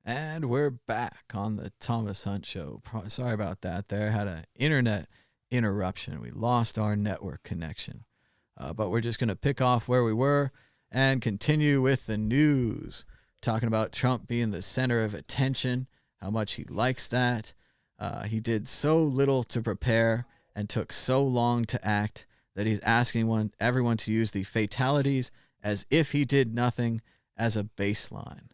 And we're back on the Thomas Hunt Show. Sorry about that. There had an internet interruption. We lost our network connection. But we're just going to pick off where we were and continue with the news. Talking about Trump being the center of attention, how much he likes that. He did so little to prepare and took so long to act that he's asking everyone to use the fatalities as if he did nothing as a baseline.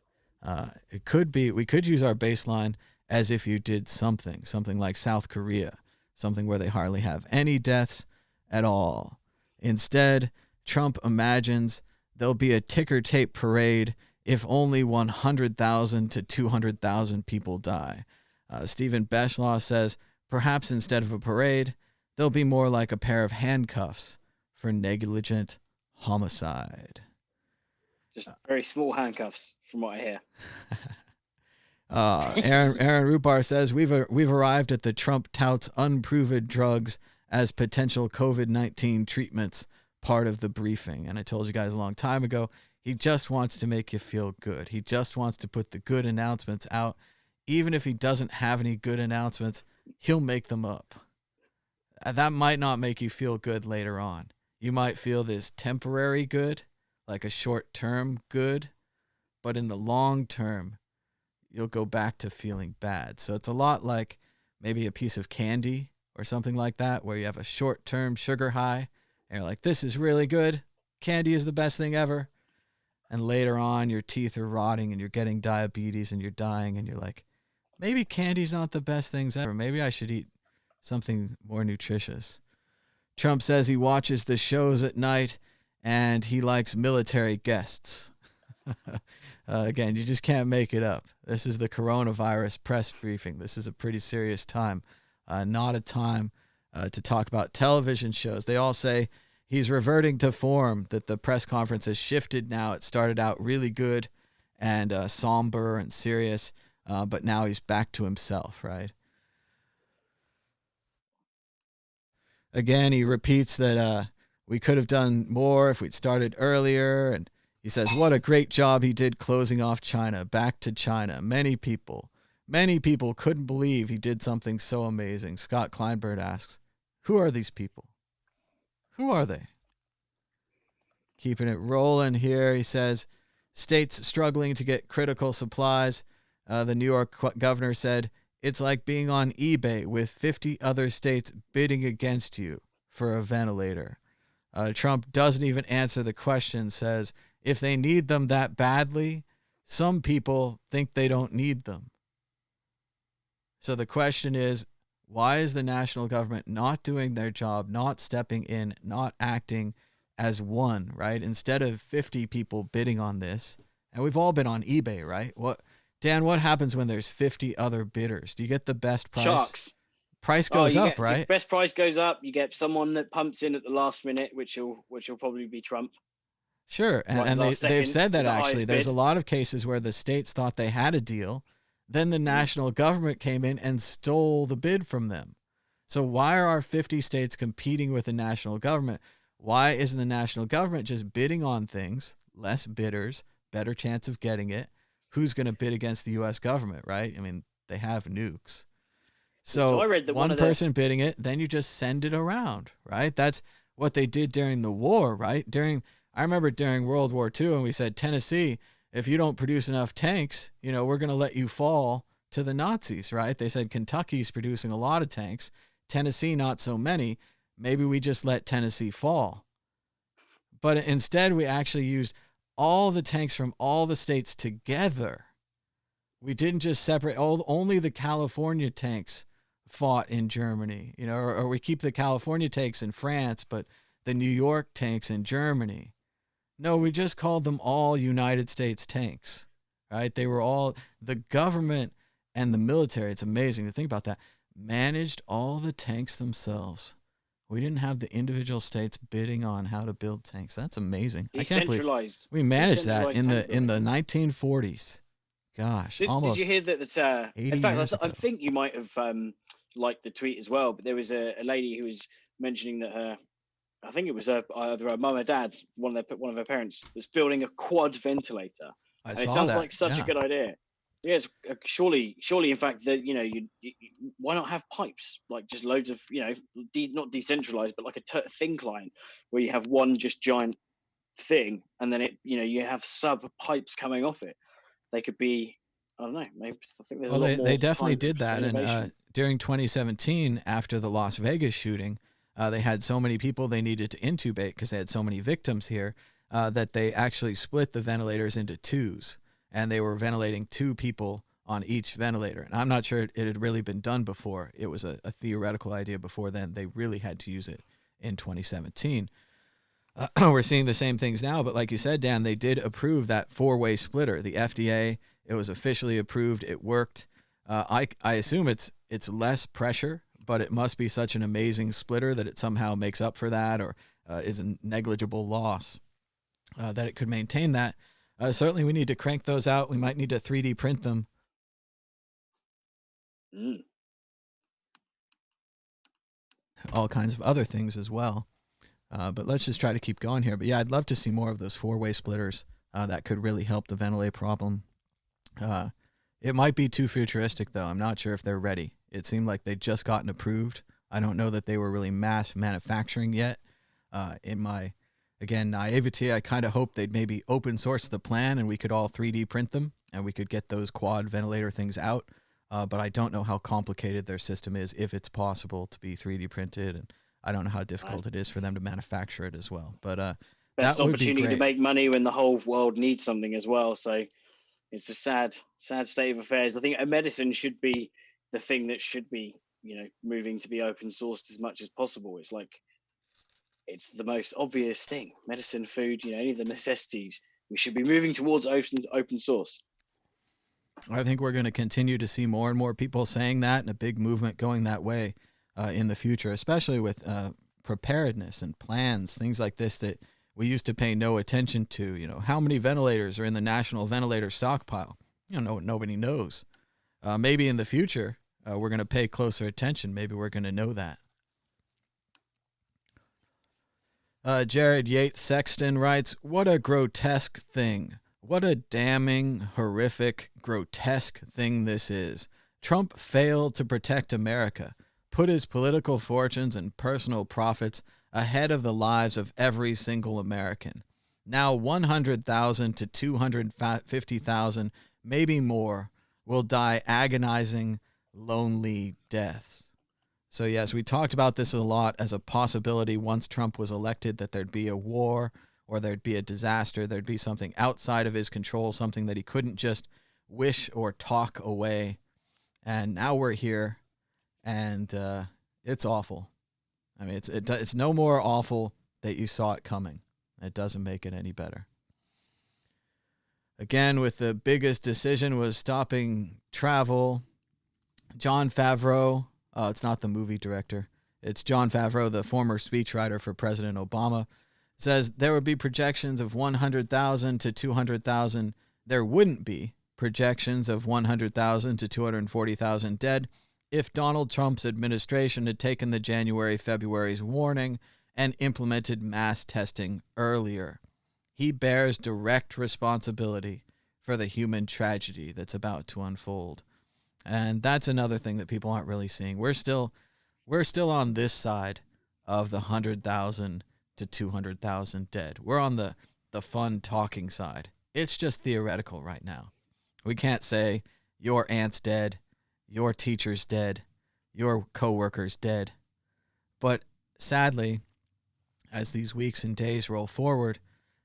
We could use our baseline as if you did something like South Korea, something where they hardly have any deaths at all. Instead, Trump imagines there'll be a ticker tape parade if only 100,000 to 200,000 people die. Stephen Beschlaw says perhaps instead of a parade, there'll be more like a pair of handcuffs for negligent homicide. Just very small handcuffs, from what I hear. Aaron Rupar says we've arrived at the Trump touts unproven drugs as potential COVID-19 treatments part of the briefing. And I told you guys a long time ago, he just wants to make you feel good. He just wants to put the good announcements out. Even if he doesn't have any good announcements, he'll make them up. That might not make you feel good later on. You might feel this temporary good, like a short-term good, but in the long term, you'll go back to feeling bad. So it's a lot like maybe a piece of candy or something like that, where you have a short-term sugar high, and you're like, this is really good. Candy is the best thing ever. And later on, your teeth are rotting and you're getting diabetes and you're dying, and you're like, maybe candy's not the best things ever. Maybe I should eat something more nutritious. Trump says he watches the shows at night and he likes military guests. Again, you just can't make it up. This is the coronavirus press briefing. This is a pretty serious time, not a time to talk about television shows. They all say he's reverting to form, that the press conference has shifted now. It started out really good and somber and serious, but now he's back to himself, right? Again, he repeats that we could have done more if we'd started earlier. And he says, what a great job he did closing off China, back to China. Many people couldn't believe he did something so amazing. Scott Kleinberg asks, who are these people? Who are they? Keeping it rolling here, he says, states struggling to get critical supplies. The New York governor said, it's like being on eBay with 50 other states bidding against you for a ventilator. Trump doesn't even answer the question, says, if they need them that badly, some people think they don't need them. So the question is, why is the national government not doing their job, not stepping in, not acting as one, right? Instead of 50 people bidding on this, and we've all been on eBay, right? Dan, what happens when there's 50 other bidders? Do you get the best price? Sharks. Price goes up, right? Best price goes up. You get someone that pumps in at the last minute, which will probably be Trump. Sure, and they've said that actually. There's a lot of cases where the states thought they had a deal, then the national government came in and stole the bid from them. So why are our 50 states competing with the national government? Why isn't the national government just bidding on things, less bidders, better chance of getting it? Who's going to bid against the U.S. government, right? I mean, they have nukes. So I read that one person bidding it, then you just send it around, right? That's what they did during the war, right? I remember during World War II, and we said, Tennessee, if you don't produce enough tanks, we're going to let you fall to the Nazis, right? They said Kentucky's producing a lot of tanks, Tennessee not so many. Maybe we just let Tennessee fall. But instead, we actually used all the tanks from all the states together. We didn't just separate. Only the California tanks fought in Germany, or we keep the California tanks in France, but the New York tanks in Germany. No, we just called them all United States tanks, right? They were all, the government and the military, it's amazing to think about that, managed all the tanks themselves. We didn't have the individual states bidding on how to build tanks. That's amazing. I can't believe we managed that in the 1940s. Gosh, almost. Did you hear that? In fact, I think you might have liked the tweet as well. But there was a lady who was mentioning that I think it was either her mum or dad, one of her parents, that's building a quad ventilator. I saw that. It sounds like such a good idea. Yes, surely, in fact, that you why not have pipes, like just loads of not decentralized, but like a thin client where you have one just giant thing, and then you have sub pipes coming off it. They could be, I don't know, maybe I think there's a lot more. They definitely did that, innovation. and during 2017, after the Las Vegas shooting, they had so many people they needed to intubate because they had so many victims here that they actually split the ventilators into twos, and they were ventilating 2 people on each ventilator. And I'm not sure it had really been done before. It was a theoretical idea before then. They really had to use it in 2017. We're seeing the same things now, but like you said, Dan, they did approve that 4-way splitter. The FDA, it was officially approved. It worked. I assume it's less pressure, but it must be such an amazing splitter that it somehow makes up for that, or is a negligible loss that it could maintain that. Certainly, we need to crank those out. We might need to 3D print them. All kinds of other things as well. But let's just try to keep going here. But yeah, I'd love to see more of those 4-way splitters. That could really help the ventilator problem. It might be too futuristic, though. I'm not sure if they're ready. It seemed like they'd just gotten approved. I don't know that they were really mass manufacturing yet. In my, again, naivety, I kind of hoped they'd maybe open source the plan and we could all 3D print them and we could get those quad ventilator things out. But I don't know how complicated their system is, if it's possible to be 3D printed, and I don't know how difficult it is for them to manufacture it as well. But best that would opportunity be great to make money when the whole world needs something as well. So it's a sad state of affairs. I think a medicine should be the thing that should be, moving to be open sourced as much as possible. It's like, it's the most obvious thing. Medicine, food, any of the necessities, we should be moving towards open source. I think we're going to continue to see more and more people saying that, and a big movement going that way in the future, especially with preparedness and plans, things like this that we used to pay no attention to. How many ventilators are in the national ventilator stockpile? Nobody knows. Maybe in the future, we're going to pay closer attention. Maybe we're going to know that. Jared Yates Sexton writes, "What a grotesque thing. What a damning, horrific, grotesque thing this is. Trump failed to protect America, put his political fortunes and personal profits ahead of the lives of every single American. Now 100,000 to 250,000, maybe more, will die agonizing, lonely deaths." So yes, we talked about this a lot as a possibility once Trump was elected, that there'd be a war or there'd be a disaster, there'd be something outside of his control, something that he couldn't just wish or talk away. And now we're here, and it's awful. I mean, it's no more awful that you saw it coming. It doesn't make it any better. Again, with the biggest decision was stopping travel. Jon Favreau, it's not the movie director, it's Jon Favreau, the former speechwriter for President Obama, says there would be projections of 100,000 to 200,000. There wouldn't be projections of 100,000 to 240,000 dead if Donald Trump's administration had taken the January-February's warning and implemented mass testing earlier. He bears direct responsibility for the human tragedy that's about to unfold. And that's another thing that people aren't really seeing. We're still on this side of the 100,000 to 200,000 dead. We're on the fun talking side. It's just theoretical right now. We can't say your aunt's dead, your teacher's dead, your coworker's dead. But sadly, as these weeks and days roll forward,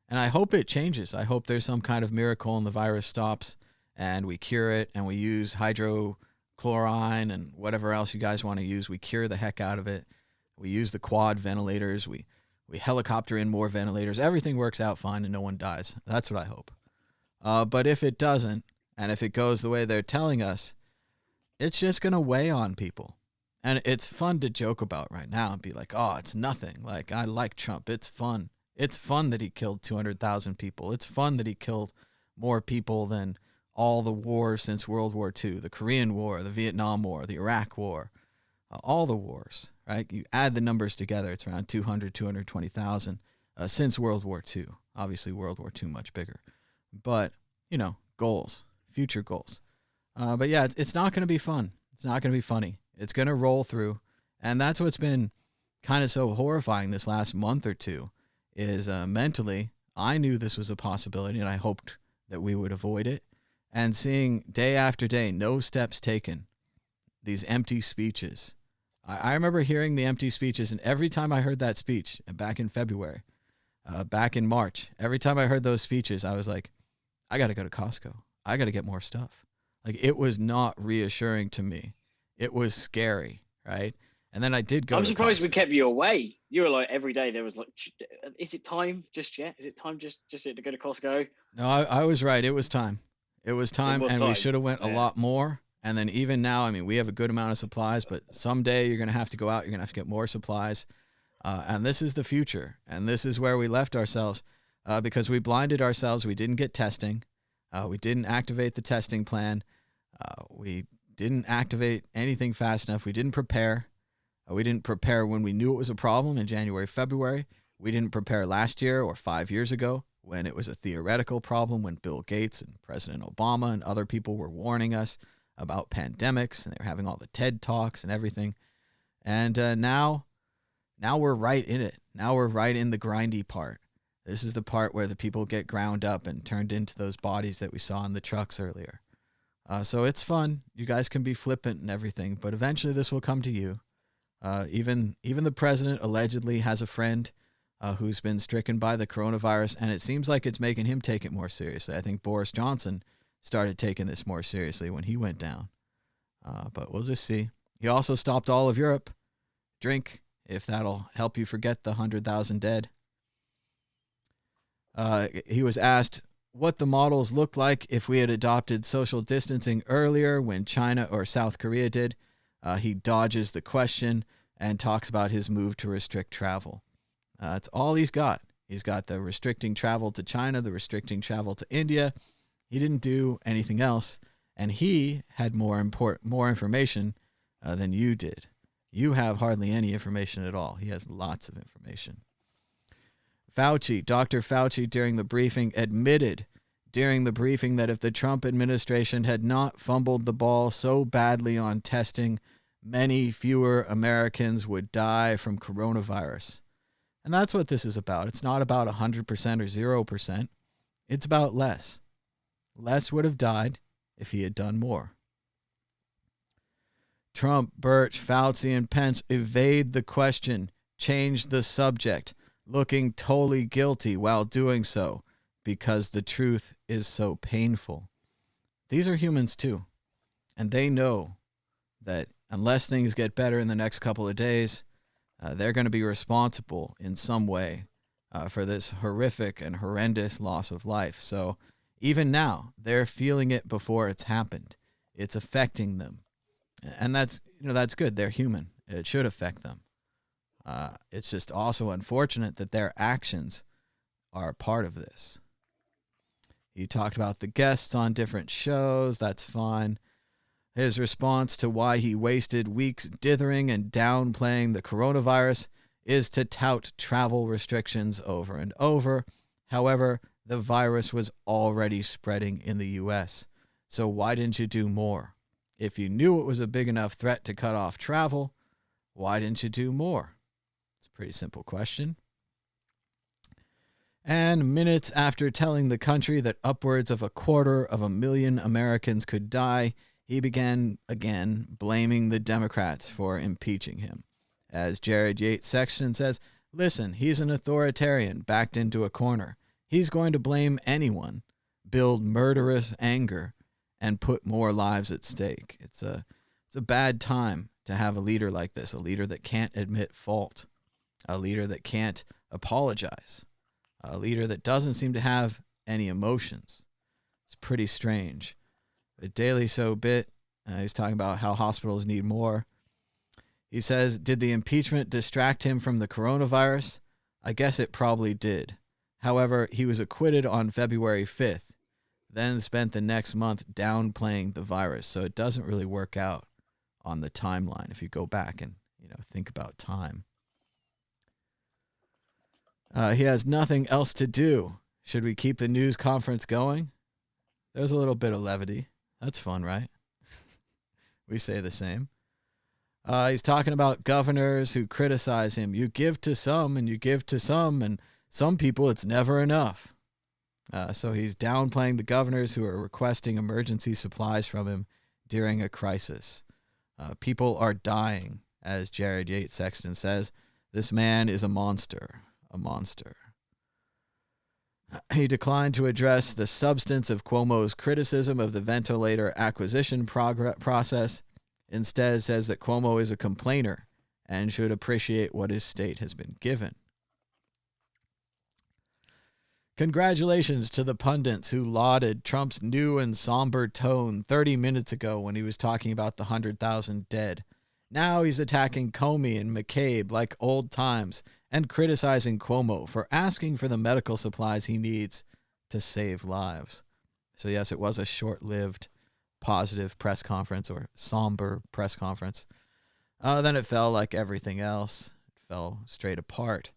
and I hope it changes. I hope there's some kind of miracle and the virus stops and we cure it and we use hydrochlorine and whatever else you guys want to use. We cure the heck out of it. We use the quad ventilators. We helicopter in more ventilators. Everything works out fine and no one dies. That's what I hope. But if it doesn't, and if it goes the way they're telling us, it's just going to weigh on people. And it's fun to joke about right now and be like, oh, it's nothing. Like, I like Trump. It's fun. It's fun that he killed 200,000 people. It's fun that he killed more people than all the wars since World War II, the Korean War, the Vietnam War, the Iraq War, all the wars, right? You add the numbers together, it's around 200, 220,000 since World War II. Obviously, World War II much bigger. But, goals, future goals. But yeah, it's not going to be fun. It's not going to be funny. It's going to roll through. And that's what's been kind of so horrifying this last month or two is mentally, I knew this was a possibility and I hoped that we would avoid it. And seeing day after day, no steps taken, these empty speeches. I remember hearing the empty speeches, and every time I heard that speech back in February, back in March, every time I heard those speeches, I was like, I got to go to Costco. I got to get more stuff. Like, it was not reassuring to me. It was scary, right? And then I did go. I'm surprised Costco. We kept you away. You were like, every day there was like, is it time just yet? Is it time just yet to go to Costco? No, I was right. It was time. It was time, and we should have went a lot more. And then even now, I mean, we have a good amount of supplies, but someday you're going to have to go out. You're going to have to get more supplies. And this is the future. And this is where we left ourselves because we blinded ourselves. We didn't get testing. We didn't activate the testing plan. We didn't activate anything fast enough. We didn't prepare. We didn't prepare when we knew it was a problem in January, February. We didn't prepare last year or 5 years ago when it was a theoretical problem, when Bill Gates and President Obama and other people were warning us about pandemics, and they were having all the TED Talks and everything. And now we're right in it. Now we're right in the grindy part. This is the part where the people get ground up and turned into those bodies that we saw in the trucks earlier. So it's fun. You guys can be flippant and everything, but eventually this will come to you. Even the president allegedly has a friend who's been stricken by the coronavirus, and it seems like it's making him take it more seriously. I think Boris Johnson started taking this more seriously when he went down. But we'll just see. He also stopped all of Europe. Drink, if that'll help you forget the 100,000 dead. He was asked what the models looked like if we had adopted social distancing earlier when China or South Korea did. He dodges the question and talks about his move to restrict travel. That's all he's got. He's got the restricting travel to China, the restricting travel to India. He didn't do anything else, and he had more information than you did. You have hardly any information at all. He has lots of information. Dr. Fauci, during the briefing, admitted that if the Trump administration had not fumbled the ball so badly on testing, many fewer Americans would die from coronavirus. And that's what this is about. It's not about 100% or 0%. It's about less. Less would have died if he had done more. Trump, Birch, Fauci, and Pence evade the question, change the subject, looking totally guilty while doing so because the truth is so painful. These are humans too, and they know that unless things get better in the next couple of days, they're going to be responsible in some way for this horrific and horrendous loss of life. So even now, they're feeling it before it's happened. It's affecting them. And that's good. They're human. It should affect them. It's just also unfortunate that their actions are part of this. He talked about the guests on different shows. That's fine. His response to why he wasted weeks dithering and downplaying the coronavirus is to tout travel restrictions over and over. However, the virus was already spreading in the U.S., so why didn't you do more? If you knew it was a big enough threat to cut off travel, why didn't you do more? It's a pretty simple question. And minutes after telling the country that upwards of 250,000 Americans could die, he began again blaming the Democrats for impeaching him. As Jared Yates Sexton says, listen, he's an authoritarian backed into a corner. He's going to blame anyone, build murderous anger, and put more lives at stake. It's a bad time to have a leader like this, a leader that can't admit fault, a leader that can't apologize, a leader that doesn't seem to have any emotions. It's pretty strange. A Daily Show bit, he's talking about how hospitals need more. He says, did the impeachment distract him from the coronavirus? I guess it probably did. However, he was acquitted on February 5th, then spent the next month downplaying the virus. So it doesn't really work out on the timeline if you go back and think about time. He has nothing else to do. Should we keep the news conference going? There's a little bit of levity. That's fun, right? We say the same. He's talking about governors who criticize him. You give to some and you give to some, and some people it's never enough. So he's downplaying the governors who are requesting emergency supplies from him during a crisis. People are dying, as Jared Yates Sexton says. This man is a monster, a monster. He declined to address the substance of Cuomo's criticism of the ventilator acquisition process. Instead, says that Cuomo is a complainer and should appreciate what his state has been given. Congratulations to the pundits who lauded Trump's new and somber tone 30 minutes ago when he was talking about the 100,000 dead. Now he's attacking Comey and McCabe like old times and criticizing Cuomo for asking for the medical supplies he needs to save lives. So yes, it was a short-lived positive press conference, or somber press conference. Then it fell like everything else. It fell straight apart.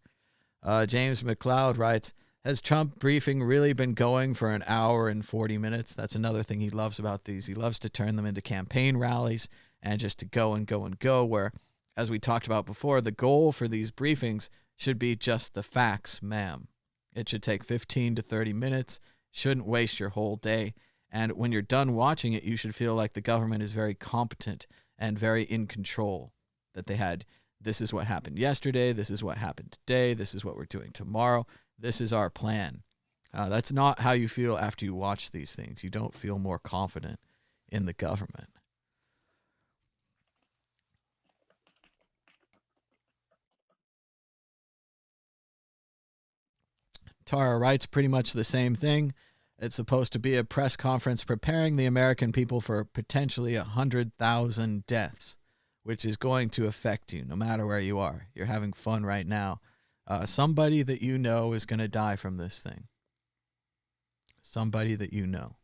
James McLeod writes, has Trump briefing really been going for an hour and 40 minutes? That's another thing he loves about these. He loves to turn them into campaign rallies and just to go and go and go, where, as we talked about before, the goal for these briefings should be just the facts, ma'am. It should take 15 to 30 minutes, shouldn't waste your whole day. And when you're done watching it, you should feel like the government is very competent and very in control, that they had, this is what happened yesterday, this is what happened today, this is what we're doing tomorrow, this is our plan. That's not how you feel after you watch these things. You don't feel more confident in the government. Tara writes pretty much the same thing. It's supposed to be a press conference preparing the American people for potentially 100,000 deaths, which is going to affect you no matter where you are. You're having fun right now. Somebody that you know is going to die from this thing. Somebody that you know.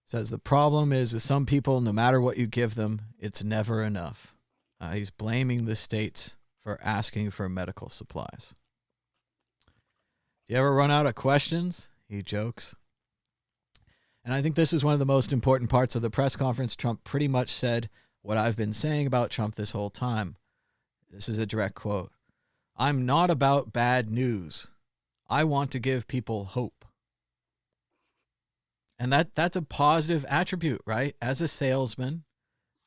Says the problem is with some people, no matter what you give them, it's never enough. He's blaming the states for asking for medical supplies. Do you ever run out of questions? He jokes. And I think this is one of the most important parts of the press conference. Trump pretty much said what I've been saying about Trump this whole time. This is a direct quote. I'm not about bad news. I want to give people hope. And that's a positive attribute, right? As a salesman,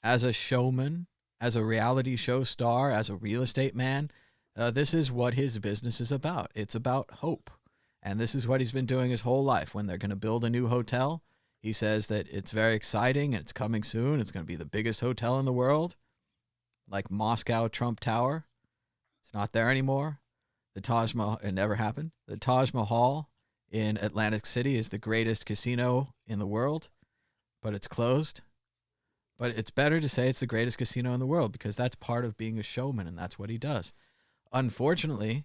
as a showman, as a reality show star, as a real estate man, this is what his business is about. It's about hope. And this is what he's been doing his whole life. When they're going to build a new hotel, he says that it's very exciting and it's coming soon. It's going to be the biggest hotel in the world, like Moscow Trump Tower. It's not there anymore. The Taj Mahal, it never happened. The Taj Mahal in Atlantic City is the greatest casino in the world, but it's closed. But it's better to say it's the greatest casino in the world because that's part of being a showman, and that's what he does. Unfortunately,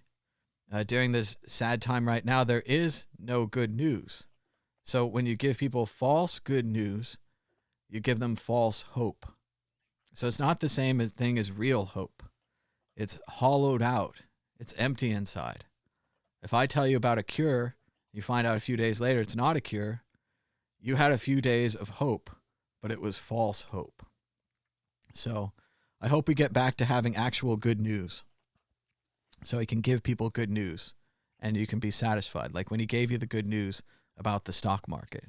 during this sad time right now, there is no good news. So when you give people false good news, you give them false hope. So it's not the same thing as real hope. It's hollowed out. It's empty inside. If I tell you about a cure, you find out a few days later it's not a cure, you had a few days of hope, but it was false hope. So I hope we get back to having actual good news so he can give people good news and you can be satisfied. Like when he gave you the good news about the stock market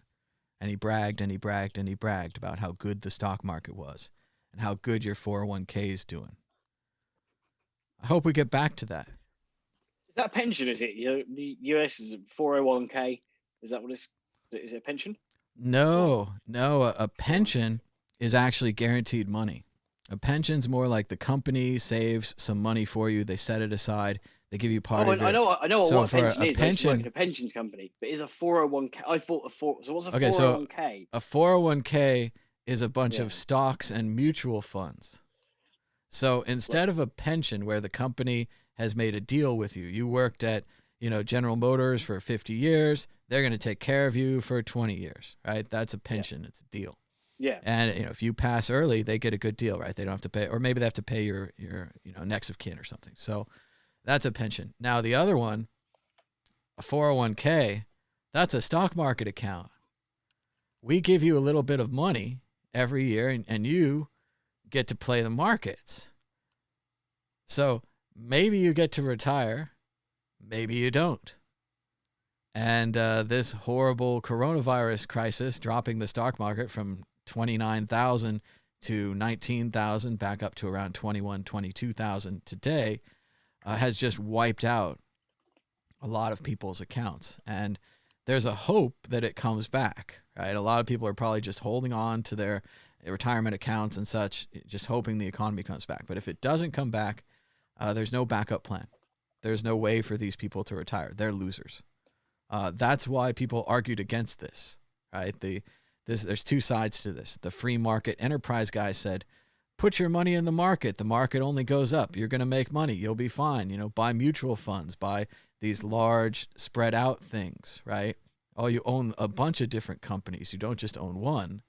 and he bragged and he bragged and he bragged about how good the stock market was and how good your 401k is doing. I hope we get back to that. Is that a pension, is it? The US is 401k. Is that what is it a pension? No. A pension is actually guaranteed money. A pension's more like the company saves some money for you. They set it aside. They give you part of it. I know so what a pension is. Pension, I used to work in a pensions company, but is a 401k? I thought so what's a 401k? So a 401k is a bunch of stocks and mutual funds. So instead of a pension where the company has made a deal with you, you worked at, General Motors for 50 years, they're going to take care of you for 20 years, right? That's a pension. Yeah. It's a deal. Yeah. And if you pass early, they get a good deal, right? They don't have to pay, or maybe they have to pay your next of kin or something. So that's a pension. Now the other one, a 401k, that's a stock market account we give you a little bit of money every year, and you get to play the markets. So maybe you get to retire, maybe you don't. And this horrible coronavirus crisis, dropping the stock market from 29,000 to 19,000, back up to around 21, 22,000 today, has just wiped out a lot of people's accounts. And there's a hope that it comes back, right? A lot of people are probably just holding on to their retirement accounts and such, just hoping the economy comes back. But if it doesn't come back, there's no backup plan. There's no way for these people to retire. They're losers. That's why people argued against this, right? There's two sides to this. The free market enterprise guy said, put your money in the market. The market only goes up. You're going to make money. You'll be fine. Buy mutual funds, buy these large spread out things, right? Oh, you own a bunch of different companies. You don't just own one.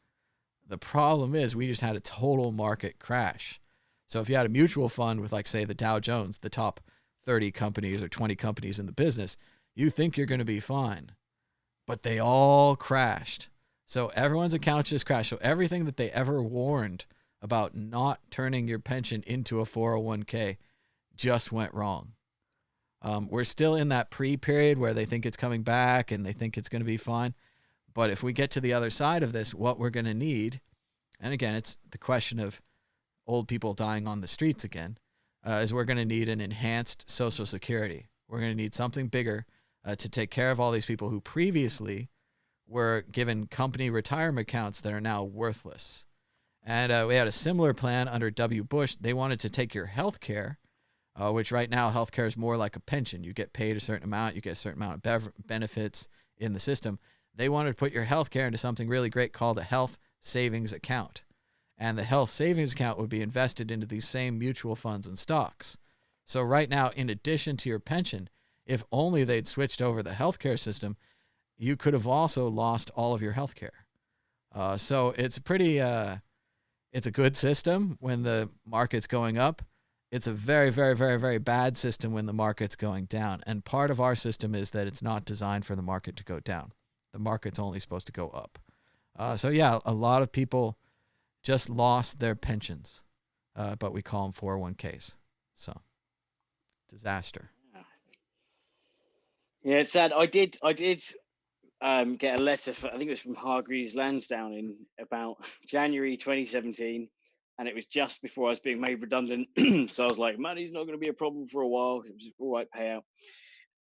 The problem is we just had a total market crash. So if you had a mutual fund with, like, say, the Dow Jones, the top 30 companies or 20 companies in the business, you think you're going to be fine. But they all crashed. So everyone's accounts just crashed. So everything that they ever warned about not turning your pension into a 401k just went wrong. We're still in that pre-period where they think it's coming back and they think it's going to be fine. But if we get to the other side of this, what we're going to need, and again, it's the question of old people dying on the streets again, is we're going to need an enhanced Social Security. We're going to need something bigger to take care of all these people who previously were given company retirement accounts that are now worthless. And we had a similar plan under W. Bush. They wanted to take your health care, which right now health care is more like a pension. You get paid a certain amount. You get a certain amount of benefits in the system. They wanted to put your health care into something really great called a health savings account. And the health savings account would be invested into these same mutual funds and stocks. So right now, in addition to your pension, if only they'd switched over the healthcare system, you could have also lost all of your healthcare. So it's it's a good system when the market's going up. It's a very, very, very, very bad system when the market's going down. And part of our system is that it's not designed for the market to go down. The market's only supposed to go up. So yeah, a lot of people just lost their pensions, but we call them 401ks. So disaster. Yeah, it's sad. I did get a letter I think it was from Hargreaves Lansdown in about January 2017, and it was just before I was being made redundant. So I was like, money's not going to be a problem for a while. It was all right payout,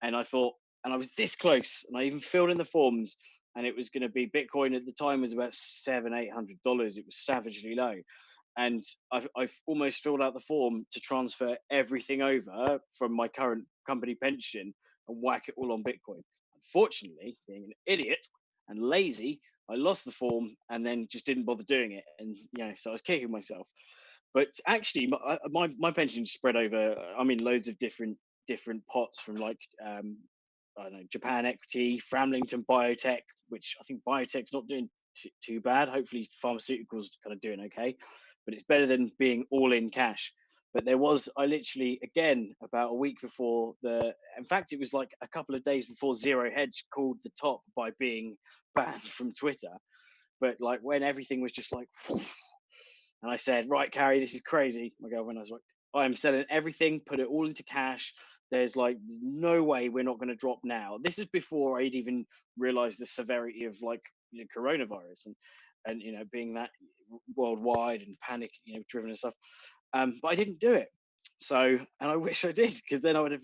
and I thought, and I was this close, and I even filled in the forms, and it was going to be Bitcoin at the time was about $700-800. It was savagely low. And I've almost filled out the form to transfer everything over from my current company pension and whack it all on Bitcoin. Unfortunately, being an idiot and lazy, I lost the form and then just didn't bother doing it. And so I was kicking myself. But actually, my pension spread over. I'm in loads of different pots, from like I don't know, Japan Equity, Framlington Biotech, which I think biotech's not doing too bad. Hopefully, pharmaceuticals kind of doing okay, but it's better than being all in cash. But I literally, again, about a week before in fact, it was like a couple of days before Zero Hedge called the top by being banned from Twitter. But like when everything was just like, and I said, right, Carrie, this is crazy. My girlfriend, I was like, I'm selling everything, put it all into cash. There's like no way we're not going to drop now. This is before I'd even realized the severity of like coronavirus and being that worldwide and panic driven and stuff. But I didn't do it. So, and I wish I did, because then I would have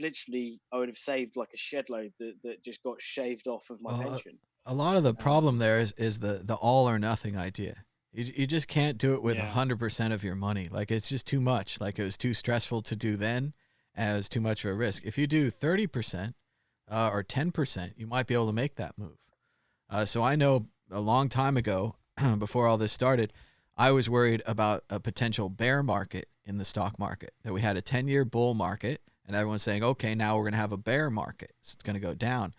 saved like a shed load that just got shaved off of my pension. A lot of the problem there is the all or nothing idea. You just can't do it with 100% of your money. Like, it's just too much. Like, it was too stressful to do then, and it was too much of a risk. If you do 30% or 10%, you might be able to make that move. So I know a long time ago, before all this started, I was worried about a potential bear market in the stock market, that we had a 10-year bull market, and everyone's saying, okay, now we're going to have a bear market. So it's going to go down.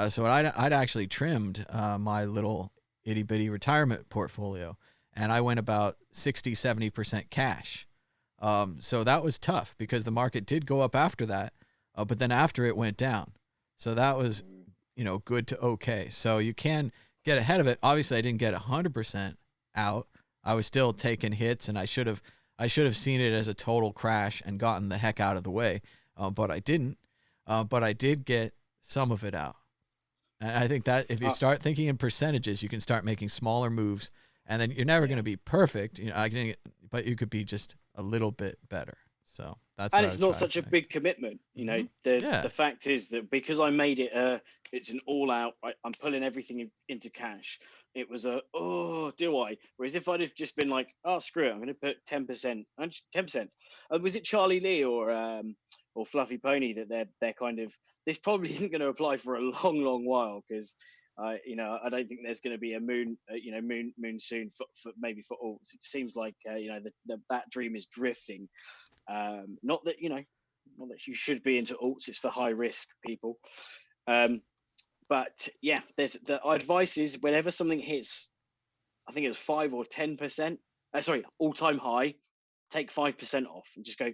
So I'd actually trimmed my little itty-bitty retirement portfolio, and I went about 60-70% cash. So that was tough because the market did go up after that, but then after it went down. So that was, good to okay. So you can get ahead of it. Obviously, I didn't get 100% out. I was still taking hits, and I should have seen it as a total crash and gotten the heck out of the way, but I didn't. But I did get some of it out. And I think that if you start thinking in percentages, you can start making smaller moves, and then you're never going to be perfect. But you could be just a little bit better. So that's. And it's not such a big commitment. The fact is that because I made it, it's an all out. I'm pulling everything into cash. It was do I? Whereas if I'd have just been like, oh, screw it, I'm going to put 10%, 10%. Was it Charlie Lee or Fluffy Pony that they're kind of, this probably isn't going to apply for a long, long while because, I don't think there's going to be a moon soon for maybe for alts. It seems like, that dream is drifting. Not that you should be into alts. It's for high risk people. But yeah, the advice is whenever something hits, I think it was 5 or 10%. All time high, take 5% off and just go.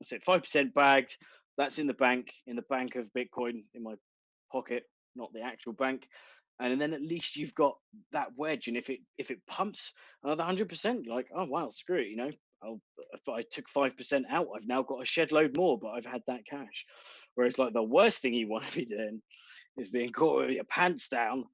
That's it, 5% bagged. That's in the bank of Bitcoin in my pocket, not the actual bank. And then at least you've got that wedge. And if it pumps another 100%, you're like, oh wow, screw it. If I took 5% out, I've now got a shed load more, but I've had that cash. Whereas like the worst thing you want to be doing is being caught with your pants down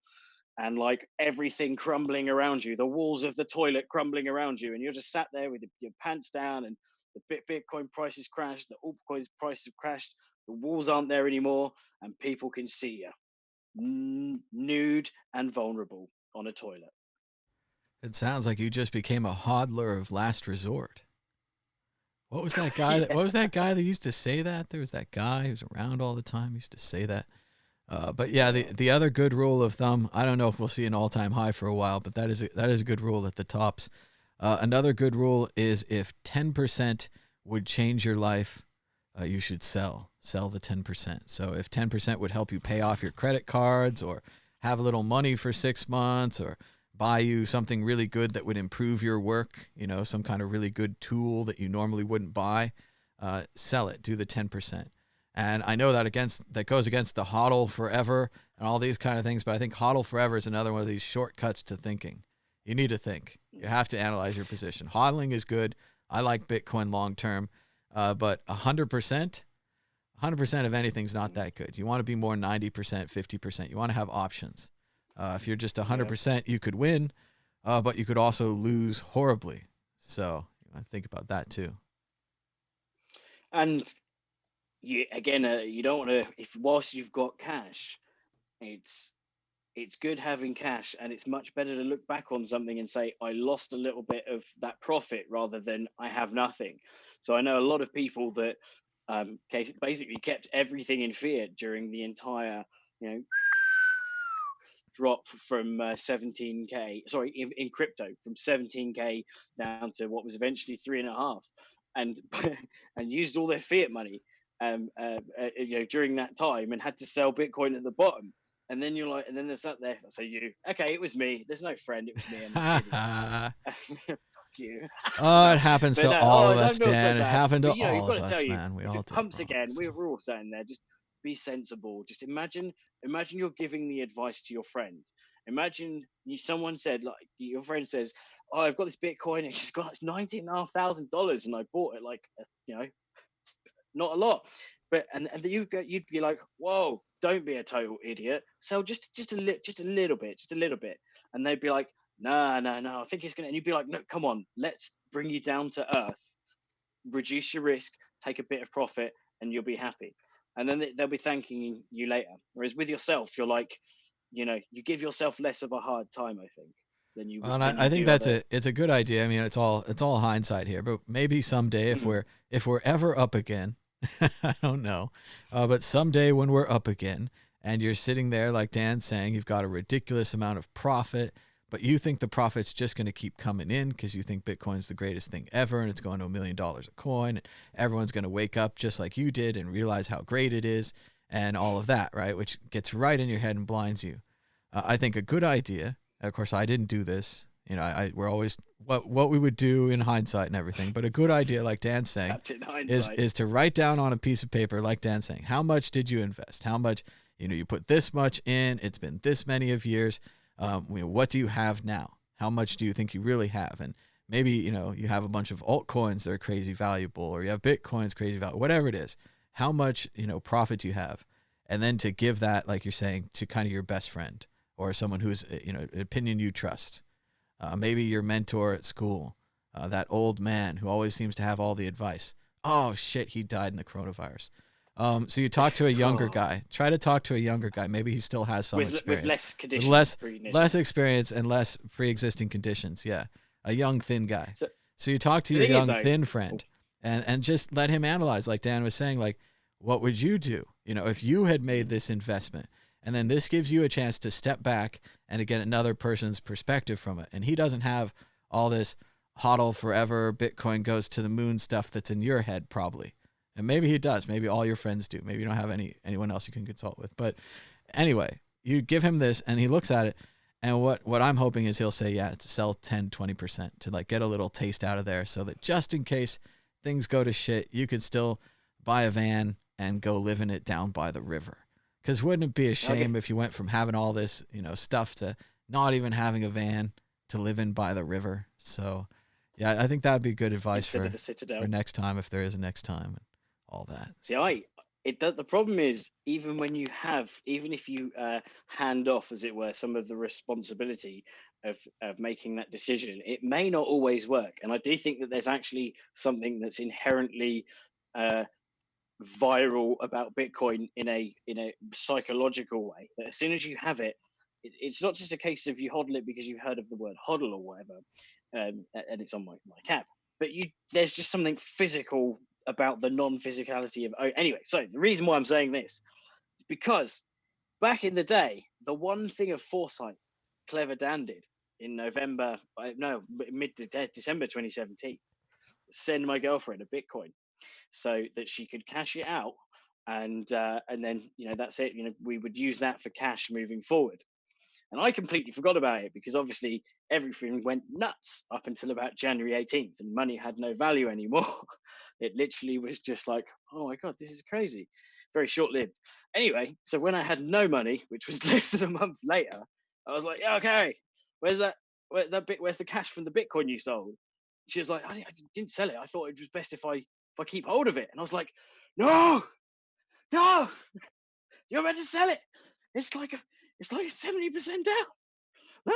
and like everything crumbling around you, the walls of the toilet crumbling around you, and you're just sat there with your pants down, and the Bitcoin prices crashed, the altcoins prices have crashed, the walls aren't there anymore, and people can see you nude and vulnerable on a toilet. It sounds like you just became a hodler of last resort. What was that guy? What was that guy that used to say that? There was that guy who was around all the time, used to say that. But yeah, the other good rule of thumb, I don't know if we'll see an all-time high for a while, but that is a good rule at the tops. Another good rule is if 10% would change your life, you should sell the 10%. So if 10% would help you pay off your credit cards or have a little money for 6 months or buy you something really good that would improve your work, some kind of really good tool that you normally wouldn't buy, sell it, do the 10%. And I know that goes against the hodl forever and all these kind of things, but I think hodl forever is another one of these shortcuts to thinking. You need to think. You have to analyze your position. Hodling is good. I like Bitcoin long term, but 100% of anything's not that good. You want to be more 90%, 50%. You want to have options. If you're just 100%, you could win, but you could also lose horribly. So I think about that too. And you don't want to. Whilst you've got cash, it's good having cash, and it's much better to look back on something and say I lost a little bit of that profit rather than I have nothing. So I know a lot of people that basically kept everything in fiat during the entire drop from 17k. Sorry, in crypto from 17k down to what was eventually 3.5, and used all their fiat money. During that time, and had to sell Bitcoin at the bottom, and then you're like, and then they're sat there. I say, it was me. There's no friend. It was me. Fuck you. Oh, it happens to all of us, Dan. It happened to all of us, man. We all did. Pumps again. We're all sitting there. Just be sensible. Just imagine you're giving the advice to your friend. Imagine someone said, like your friend says, "Oh, I've got this Bitcoin. It's got $19,500, and I bought it not a lot." But and you'd be like, "Whoa, don't be a total idiot. Sell just a little bit." And they'd be like, No, I think it's gonna. And you'd be like, "No, come on, let's bring you down to earth, reduce your risk, take a bit of profit, and you'll be happy." And then they'll be thanking you later. Whereas with yourself, you're like, you give yourself less of a hard time, I think, than you. Well, and I think it's a good idea. I mean, it's all hindsight here, but maybe someday if we're ever up again. I don't know. But someday when we're up again and you're sitting there, like Dan's saying, you've got a ridiculous amount of profit, but you think the profit's just going to keep coming in because you think Bitcoin's the greatest thing ever and it's going to $1 million a coin. And everyone's going to wake up just like you did and realize how great it is and all of that, right? Which gets right in your head and blinds you. I think a good idea, of course, I didn't do this. We're always what we would do in hindsight and everything. But a good idea, like Dan's saying, is to write down on a piece of paper, like Dan's saying, how much did you invest? How much, you put this much in, it's been this many of years. What do you have now? How much do you think you really have? And maybe, you have a bunch of altcoins that are crazy valuable, or you have Bitcoins crazy valuable, whatever it is. How much, profit do you have? And then to give that, like you're saying, to kind of your best friend or someone who's, an opinion you trust. Maybe your mentor at school, that old man who always seems to have all the advice. Oh, shit, he died in the coronavirus. So you talk to a younger guy. Try to talk to a younger guy. Maybe he still has some experience. With less conditions. Less experience and less pre-existing conditions, yeah. A young, thin guy. So you talk to your young, thin friend and just let him analyze, like Dan was saying, like, what would you do, if you had made this investment? And then this gives you a chance to step back and to get another person's perspective from it. And he doesn't have all this hodl forever, Bitcoin goes to the moon stuff that's in your head probably. And maybe he does. Maybe all your friends do. Maybe you don't have anyone else you can consult with. But anyway, you give him this and he looks at it. And what I'm hoping is he'll say, yeah, to sell 10, 20% to like get a little taste out of there so that just in case things go to shit, you could still buy a van and go live in it down by the river. Because wouldn't it be a shame if you went from having all this, stuff to not even having a van to live in by the river? So, yeah, I think that would be good advice for next time, if there is a next time, and all that. See, the problem is, even if you hand off, as it were, some of the responsibility of making that decision, it may not always work. And I do think that there's actually something that's inherently viral about Bitcoin in a psychological way, that as soon as you have it, it's not just a case of you hodl it because you've heard of the word hodl or whatever, and it's on my cap, but there's just something physical about the non-physicality of anyway. So the reason why I'm saying this is because back in the day, the one thing of foresight Clever Dan did in mid-December 2017, send my girlfriend a Bitcoin so that she could cash it out, and then that's it. We would use that for cash moving forward. And I completely forgot about it because obviously everything went nuts up until about January 18th, and money had no value anymore. It literally was just like, oh my God, this is crazy. Very short-lived. Anyway, so when I had no money, which was less than a month later, I was like, yeah, okay, where's the cash from the Bitcoin you sold? She was like, I didn't sell it. I thought it was best if I keep hold of it. And I was like, no, you're meant to sell it. It's like a 70% down. No.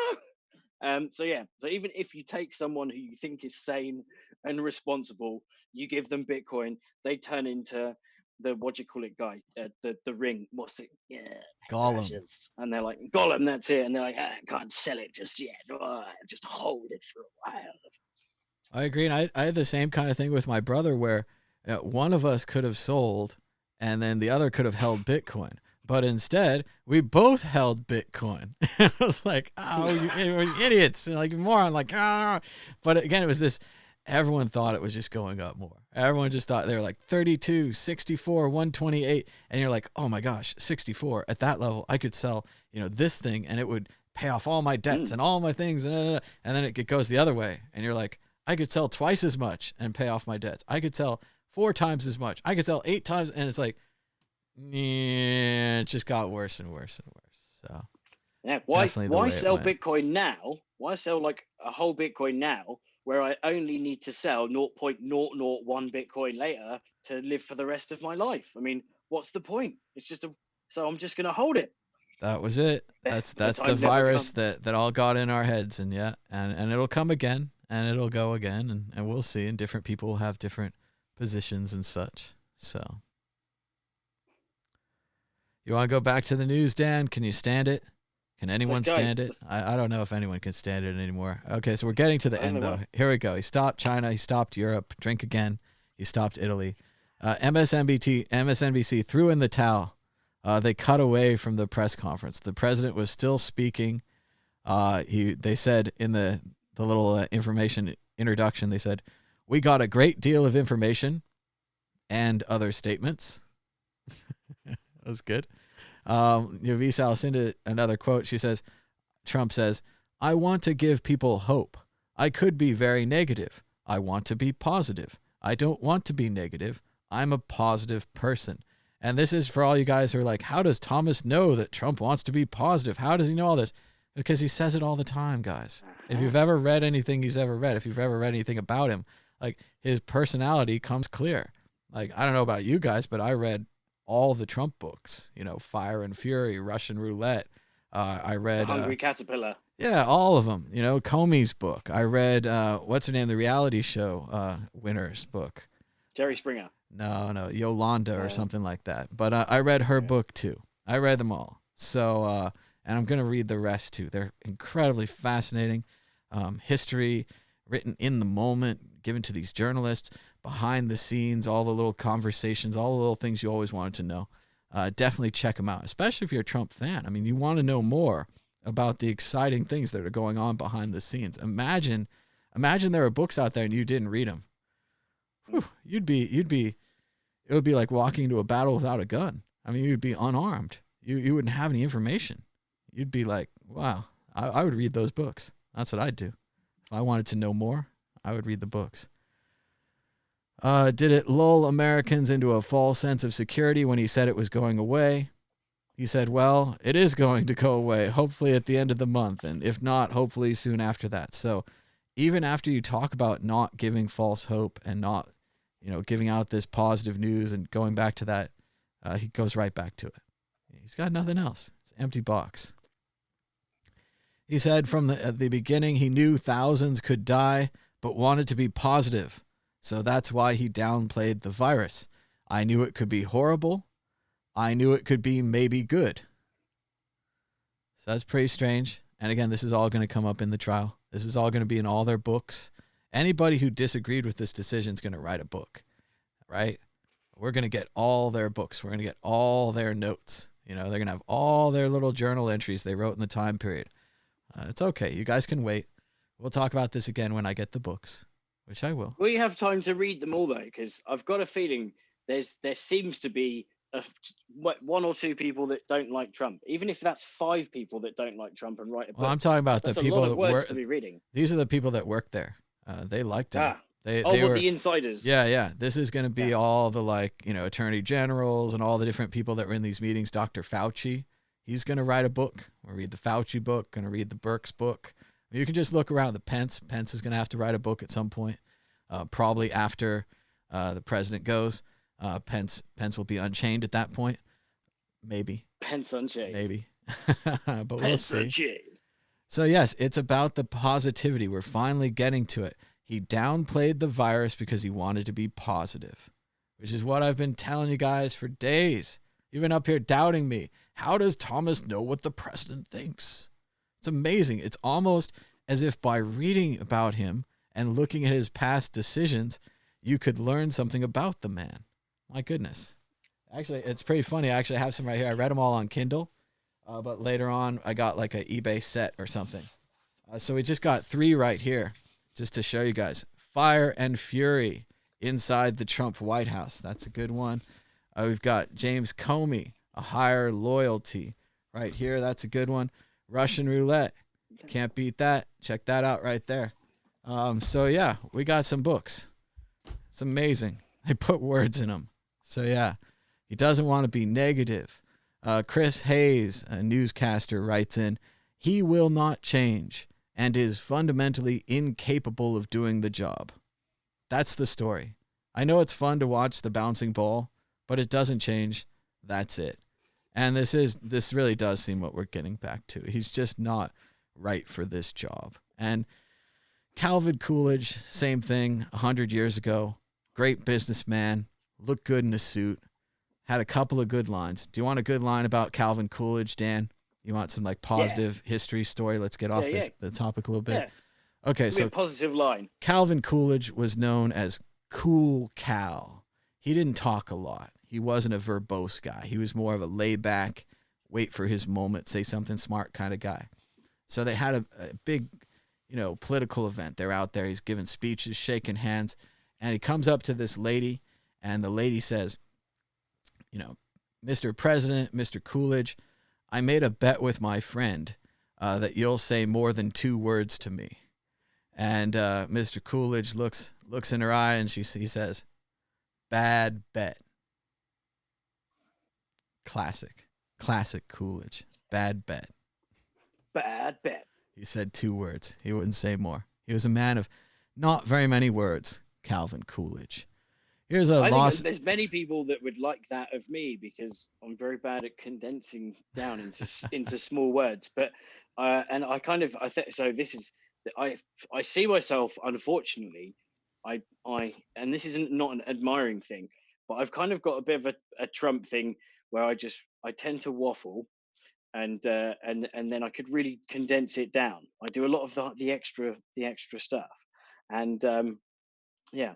So even if you take someone who you think is sane and responsible, you give them Bitcoin, they turn into the, what do you call it, guy, the ring, what's it? Yeah, Gollum. And they're like, Gollum, that's it. And they're like, I can't sell it just yet. Just hold it for a while. I agree. And I had the same kind of thing with my brother where one of us could have sold and then the other could have held Bitcoin. But instead, we both held Bitcoin. I was like, oh, you idiots. And like, moron. Like, ah. But again, it was this, everyone thought it was just going up more. Everyone just thought they were like 32, 64, 128. And you're like, oh my gosh, 64. At that level, I could sell, this thing and it would pay off all my debts and all my things. And then it goes the other way. And you're like, I could sell twice as much and pay off my debts. I could sell 4 times as much. I could sell 8 times. And it's like, yeah, it just got worse and worse and worse. So yeah, why sell Bitcoin now? Why sell like a whole Bitcoin now where I only need to sell 0.001 Bitcoin later to live for the rest of my life? I mean, what's the point? It's just so I'm just gonna hold it. That was it. That's the virus that all got in our heads, and and it'll come again and it'll go again, and we'll see. And different people will have different positions and such. So. You want to go back to the news, Dan? Can you stand it? Can anyone stand it? I don't know if anyone can stand it anymore. Okay, so we're getting to the end, though. Here we go. He stopped China. He stopped Europe. Drink again. He stopped Italy. MSNBC threw in the towel. They cut away from the press conference. The president was still speaking. They said in the little information introduction, they said, "We got a great deal of information," and other statements. That was good. Visa Alcinda, another quote. She says, Trump says, "I want to give people hope. I could be very negative. I want to be positive. I don't want to be negative. I'm a positive person." And this is for all you guys who are like, how does Thomas know that Trump wants to be positive? How does he know all this? Because he says it all the time, guys. If you've ever read anything he's ever read, if you've ever read anything about him, like, his personality comes clear. Like, I don't know about you guys, but I read all the Trump books, Fire and Fury, Russian Roulette. I read The Hungry Caterpillar. Yeah, all of them. Comey's book. I read what's her name, the reality show winner's book. Jerry Springer. No, Yolanda or something like that. But I read her book too. I read them all. So, and I'm going to read the rest too. They're incredibly fascinating. History written in the moment, given to these journalists, behind the scenes, all the little conversations, all the little things you always wanted to know. Definitely check them out, especially if you're a Trump fan. I mean, you want to know more about the exciting things that are going on behind the scenes. Imagine there were books out there and you didn't read them. Whew, it would be like walking into a battle without a gun. I mean, you'd be unarmed. You wouldn't have any information. You'd be like, wow, I would read those books. That's what I'd do. If I wanted to know more, I would read the books. Did it lull Americans into a false sense of security when he said it was going away? He said, well, it is going to go away, hopefully at the end of the month, and if not, hopefully soon after that. So even after you talk about not giving false hope and not, giving out this positive news and going back to that, he goes right back to it. He's got nothing else. It's an empty box. He said from the beginning he knew thousands could die, but wanted to be positive. So that's why he downplayed the virus. I knew it could be horrible. I knew it could be maybe good. So that's pretty strange. And again, this is all going to come up in the trial. This is all going to be in all their books. Anybody who disagreed with this decision is going to write a book, right? We're going to get all their books. We're going to get all their notes. They're going to have all their little journal entries they wrote in the time period. It's okay. You guys can wait. We'll talk about this again when I get the books, which I will. Will you have time to read them all, though? Because I've got a feeling there seems to be one or two people that don't like Trump. Even if that's 5 people that don't like Trump and write a book. Well, I'm talking about the people that work. To be reading. These are the people that work there. They liked him. They were the insiders. Yeah. This is going to be all the attorney generals and all the different people that were in these meetings. Dr. Fauci, he's going to write a book. We'll read the Fauci book. Going to read the Birx book. You can just look around the Pence. Pence is going to have to write a book at some point, probably after the president goes. Pence will be unchained at that point. Maybe. Pence unchained. Maybe. But we'll Pence see. Unchained. So yes, it's about the positivity. We're finally getting to it. He downplayed the virus because he wanted to be positive, which is what I've been telling you guys for days. You've been up here doubting me. How does Thomas know what the president thinks? It's amazing. It's almost as if by reading about him and looking at his past decisions, you could learn something about the man. My goodness. Actually, it's pretty funny. I actually have some right here. I read them all on Kindle, but later on I got like an eBay set or something. So we just got 3 right here just to show you guys. Fire and Fury inside the Trump White House. That's a good one. We've got James Comey, A Higher Loyalty right here. That's a good one. Russian Roulette. Can't beat that. Check that out right there. So yeah, we got some books. It's amazing. They put words in them. So yeah, he doesn't want to be negative. Chris Hayes, a newscaster, writes in, he will not change and is fundamentally incapable of doing the job. That's the story. I know it's fun to watch the bouncing ball, but it doesn't change. That's it. And this really does seem what we're getting back to. He's just not right for this job. And Calvin Coolidge, same thing, 100 years ago. Great businessman, looked good in a suit, had a couple of good lines. Do you want a good line about Calvin Coolidge, Dan? You want some positive history story? Let's get off the topic a little bit. Yeah. Okay, so a positive line. Calvin Coolidge was known as Cool Cal. He didn't talk a lot. He wasn't a verbose guy. He was more of a laid-back, wait for his moment, say something smart kind of guy. So they had a big, political event. They're out there. He's giving speeches, shaking hands, and he comes up to this lady, and the lady says, Mr. President, Mr. Coolidge, I made a bet with my friend that you'll say more than 2 words to me. And Mr. Coolidge looks in her eye, and he says, bad bet. Classic Coolidge. Bad bet. bad bet. He said 2 words. He wouldn't say more. He was a man of not very many words, Calvin Coolidge. Here's a loss. Think there's many people that would like that of me because I'm very bad at condensing down into small words. But and I kind of so this is I see myself, unfortunately, and this isn't not an admiring thing, but I've kind of got a bit of a Trump thing where I tend to waffle, and then I could really condense it down. I do a lot of the extra stuff, and yeah,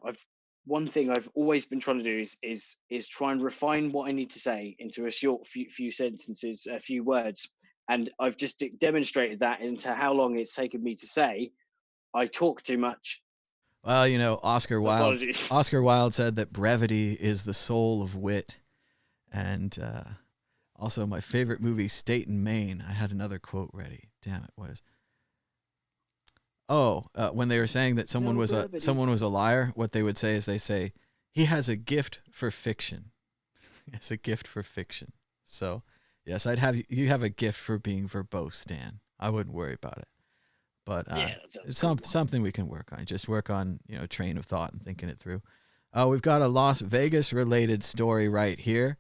one thing I've always been trying to do is try and refine what I need to say into a short few sentences, a few words, and I've just demonstrated that into how long it's taken me to say I talk too much. Well, you know, Oscar Wilde said that brevity is the soul of wit, and also my favorite movie, State and Maine. I had another quote ready. Damn it, was. When they were saying that someone was a liar, what they would say is they say he has a gift for fiction. He has a gift for fiction. So, yes, you have a gift for being verbose, Stan. I wouldn't worry about it. But it's something we can work on. Just work on, train of thought and thinking it through. We've got a Las Vegas related story right here.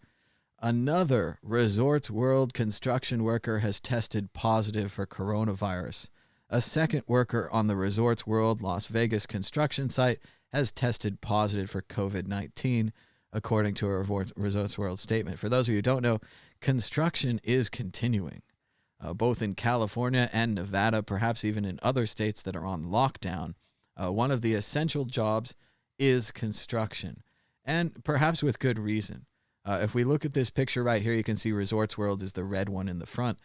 Another Resorts World construction worker has tested positive for coronavirus. A second worker on the Resorts World Las Vegas construction site has tested positive for COVID-19, according to a Resorts World statement. For those of you who don't know, construction is continuing, both in California and Nevada, perhaps even in other states that are on lockdown. One of the essential jobs is construction, and perhaps with good reason. If we look at this picture right here, you can see Resorts World is the red one in the front.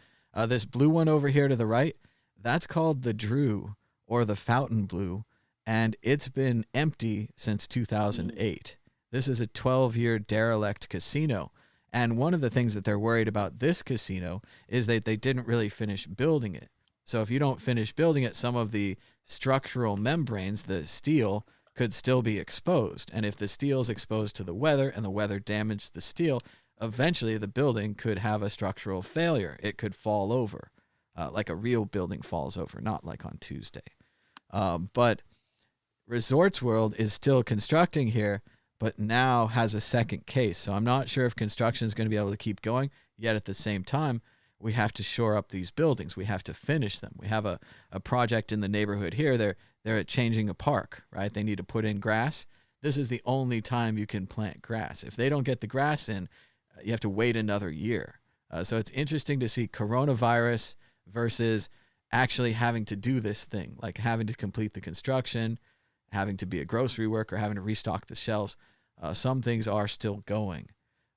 This blue one over here to the right, that's called the Drew, or the Fountain Blue, and it's been empty since 2008. This is a 12-year derelict casino, and one of the things that they're worried about this casino is that they didn't really finish building it. So if you don't finish building it, some of the structural membranes, the steel, could still be exposed. And if the steel is exposed to the weather and the weather damaged the steel, eventually the building could have a structural failure. It could fall over. Like a real building falls over, not like on Tuesday. But Resorts World is still constructing here, but now has a second case. So I'm not sure if construction is going to be able to keep going, yet at the same time, we have to shore up these buildings. We have to finish them. We have a project in the neighborhood here. They're changing a park, right? They need to put in grass. This is the only time you can plant grass. If they don't get the grass in, you have to wait another year. So it's interesting to see coronavirus versus actually having to do this thing, like having to complete the construction, having to be a grocery worker, having to restock the shelves. Some things are still going,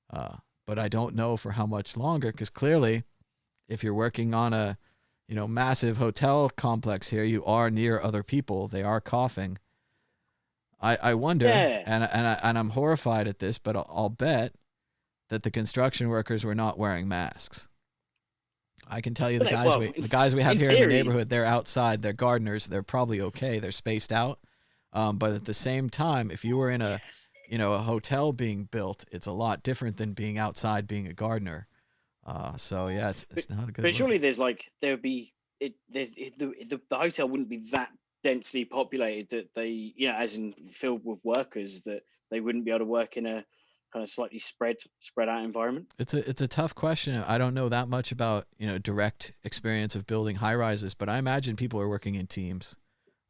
but I don't know for how much longer, because clearly if you're working on a massive hotel complex here, you are near other people. They are coughing. I wonder, and I'm horrified at this, but I'll bet that the construction workers were not wearing masks. I can tell you the guys we have here in the neighborhood, they're outside, they're gardeners, they're probably okay, they're spaced out. But at the same time, if you were in a hotel being built, it's a lot different than being outside being a gardener. So yeah, it's not a good. But surely the hotel wouldn't be that densely populated that they, as in filled with workers, that they wouldn't be able to work in a kind of slightly spread out environment. It's a tough question. I don't know that much about direct experience of building high rises, but I imagine people are working in teams.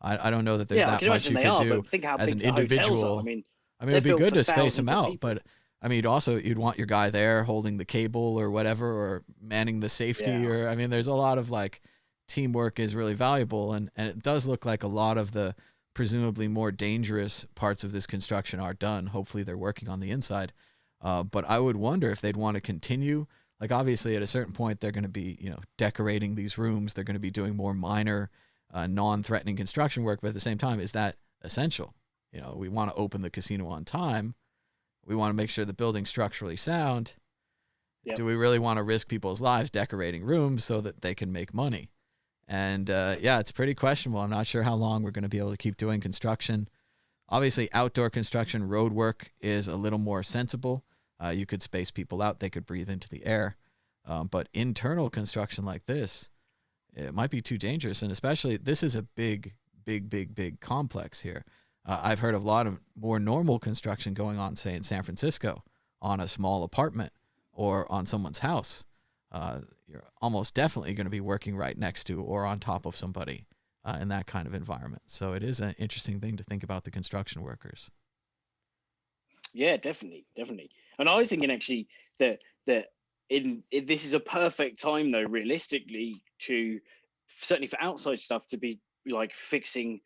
I don't know that there's that much you could do as an individual. I mean, it'd be good to space them out, but I mean, you'd want your guy there holding the cable or whatever, or manning the safety, or there's a lot of teamwork is really valuable, and it does look like a lot of the presumably more dangerous parts of this construction are done. Hopefully they're working on the inside, but I would wonder if they'd want to continue. Like obviously at a certain point they're going to be decorating these rooms. They're going to be doing more minor, non-threatening construction work, but at the same time, is that essential? We want to open the casino on time. We want to make sure the building's structurally sound. Yep. Do we really want to risk people's lives decorating rooms so that they can make money? And it's pretty questionable. I'm not sure how long we're going to be able to keep doing construction. Obviously, outdoor construction, road work is a little more sensible. You could space people out. They could breathe into the air. But internal construction like this, it might be too dangerous. And especially, this is a big complex here. I've heard of a lot of more normal construction going on, say in San Francisco, on a small apartment or on someone's house. You're almost definitely going to be working right next to or on top of somebody in that kind of environment. So it is an interesting thing to think about the construction workers. Yeah, definitely. And I was thinking actually that this is a perfect time though, realistically, to certainly for outside stuff to be like fixing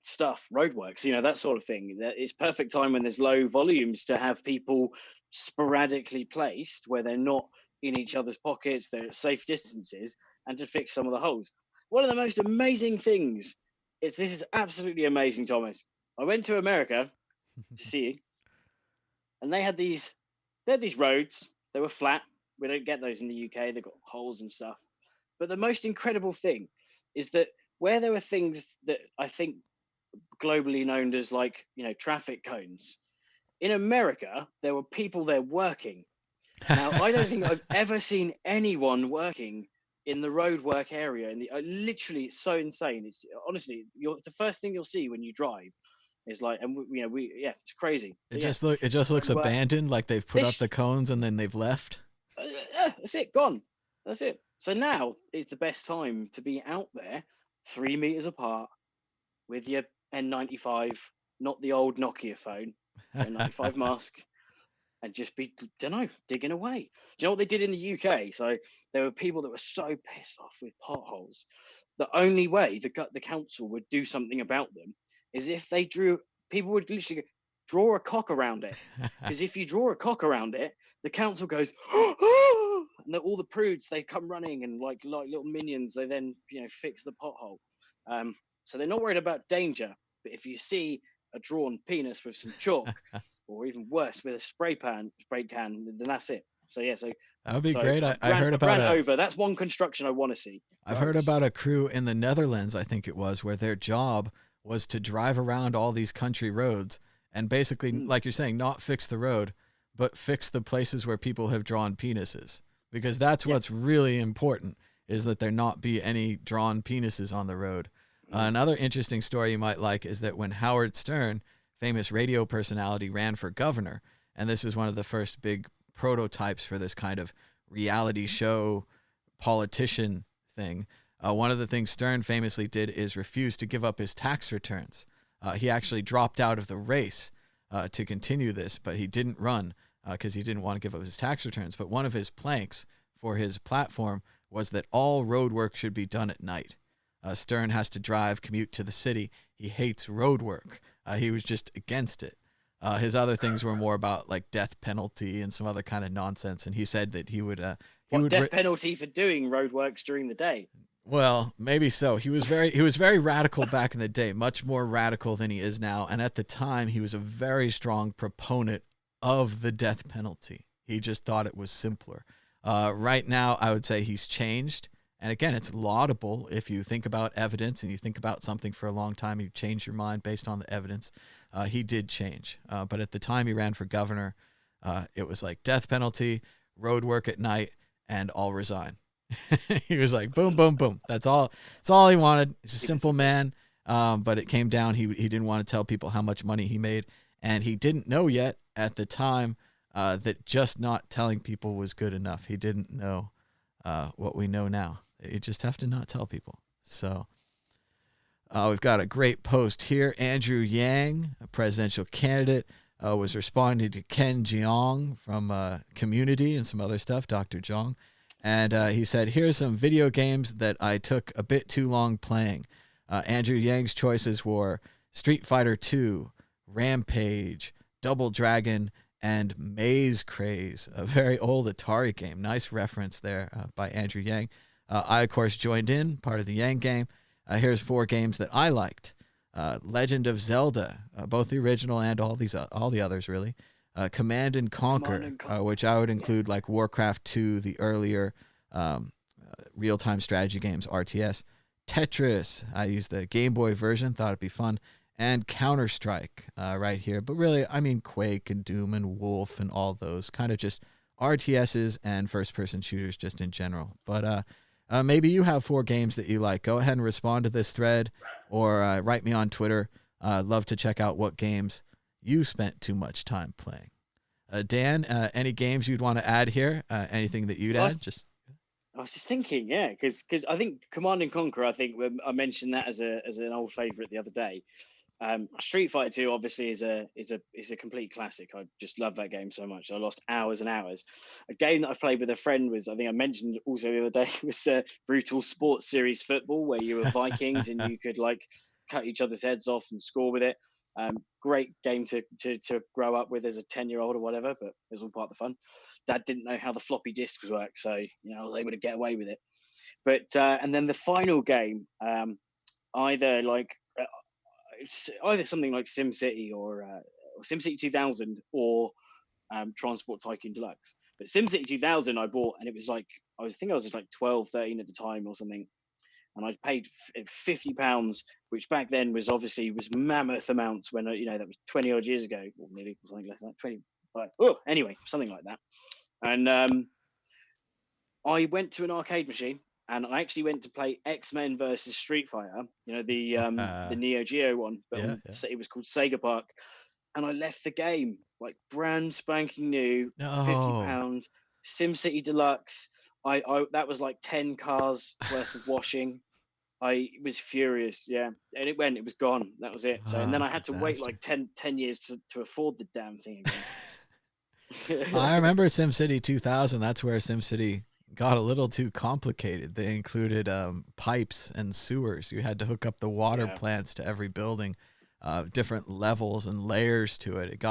stuff, roadworks, that sort of thing. That it's perfect time when there's low volumes to have people sporadically placed where they're not in each other's pockets, they're at safe distances, and to fix some of the holes. One of the most amazing things this is absolutely amazing, Thomas. I went to America to see you, and they had these roads. They were flat. We don't get those in the UK. They've got holes and stuff. But the most incredible thing is that where there were things that I think globally known as like, traffic cones, in America, there were people there working. Now, I don't think I've ever seen anyone working in the roadwork area. Literally, it's so insane. It's honestly, the first thing you'll see when you drive is like, and it's crazy. It just looks abandoned, like they've put up the cones and then they've left. That's it, gone. That's it. So now is the best time to be out there, 3 meters apart, with your N95, not the old Nokia phone, N95 mask, and just be, digging away. Do you know what they did in the UK? So there were people that were so pissed off with potholes. The only way the council would do something about them is if they people would literally draw a cock around it. Because if you draw a cock around it, the council goes, and all the prudes, they come running and like little minions, they then, fix the pothole. So they're not worried about danger. But if you see a drawn penis with some chalk, or even worse, with a spray can, then that's it. So yeah, that would be great. I heard about that's one construction I want to see. I've heard about a crew in the Netherlands, I think it was, where their job was to drive around all these country roads and basically, like you're saying, not fix the road, but fix the places where people have drawn penises, because that's what's really important, is that there not be any drawn penises on the road. Another interesting story you might like is that when Howard Stern, famous radio personality, ran for governor, and this was one of the first big prototypes for this kind of reality show politician thing. One of the things Stern famously did is refuse to give up his tax returns. He actually dropped out of the race to continue this, but he didn't run because he didn't want to give up his tax returns. But one of his planks for his platform was that all road work should be done at night. Stern has to commute to the city. He hates road work. He was just against it. His other things were more about like death penalty and some other kind of nonsense. And he said that he would death penalty for doing roadworks during the day. Well, maybe so. He was very radical back in the day, much more radical than he is now. And at the time, he was a very strong proponent of the death penalty. He just thought it was simpler. Right now, I would say he's changed. And again, it's laudable if you think about evidence and you think about something for a long time, you change your mind based on the evidence. He did change. But at the time he ran for governor, it was like death penalty, road work at night, and I'll resign. He was like, boom, boom, boom. That's all he wanted. He's a simple man. But it came down. He didn't want to tell people how much money he made. And he didn't know yet at the time that just not telling people was good enough. He didn't know what we know now. You just have to not tell people. So we've got a great post here. Andrew Yang, a presidential candidate, was responding to Ken Jeong from Community and some other stuff, Dr. Jeong. And he said, here's some video games that I took a bit too long playing. Andrew Yang's choices were Street Fighter 2, Rampage, Double Dragon, and Maze Craze, a very old Atari game. Nice reference there by Andrew Yang. I, of course, joined in, part of the Yang game. Here's 4 games that I liked. Legend of Zelda, both the original and all the others, really. Command and Conquer, which I would include like Warcraft 2, the earlier real-time strategy games, RTS. Tetris, I used the Game Boy version, thought it'd be fun. And Counter-Strike right here. But really, I mean Quake and Doom and Wolf and all those. Kind of just RTSs and first-person shooters just in general. But Maybe you have 4 games that you like. Go ahead and respond to this thread or write me on Twitter. I'd love to check out what games you spent too much time playing. Dan, any games you'd want to add here? Anything that you'd add? I was just thinking, yeah, because I think Command and Conquer. I think I mentioned that as an old favorite the other day. Street Fighter 2 obviously is a complete classic. I just love that game so much. I lost hours and hours. A game that I played with a friend was, I think I mentioned also the other day, was Brutal Sports Series Football, where you were Vikings and you could like cut each other's heads off and score with it. Great game to grow up with as a 10-year-old or whatever, but it was all part of the fun. Dad didn't know how the floppy disks work, so I was able to get away with it. But and then the final game, either something like SimCity or SimCity 2000 or Transport Tycoon Deluxe. But SimCity 2000 I bought, and it was like I was like 12, 13 at the time or something, and I paid £50, which back then was mammoth amounts when that was 20 odd years ago, or maybe something less than that, 25. Oh, anyway, something like that. And I went to an arcade machine, and I actually went to play X-Men versus Street Fighter, the Neo Geo one, but it was called Sega Park. And I left the game like brand spanking new, £50, SimCity Deluxe. I that was like 10 cars worth of washing. I was furious, yeah, and it was gone. That was it. So, and then I had to wait like 10 years to afford the damn thing again. I remember SimCity 2000. That's where SimCity got a little too complicated. They included pipes and sewers. You had to hook up the water plants to every building, different levels and layers to it.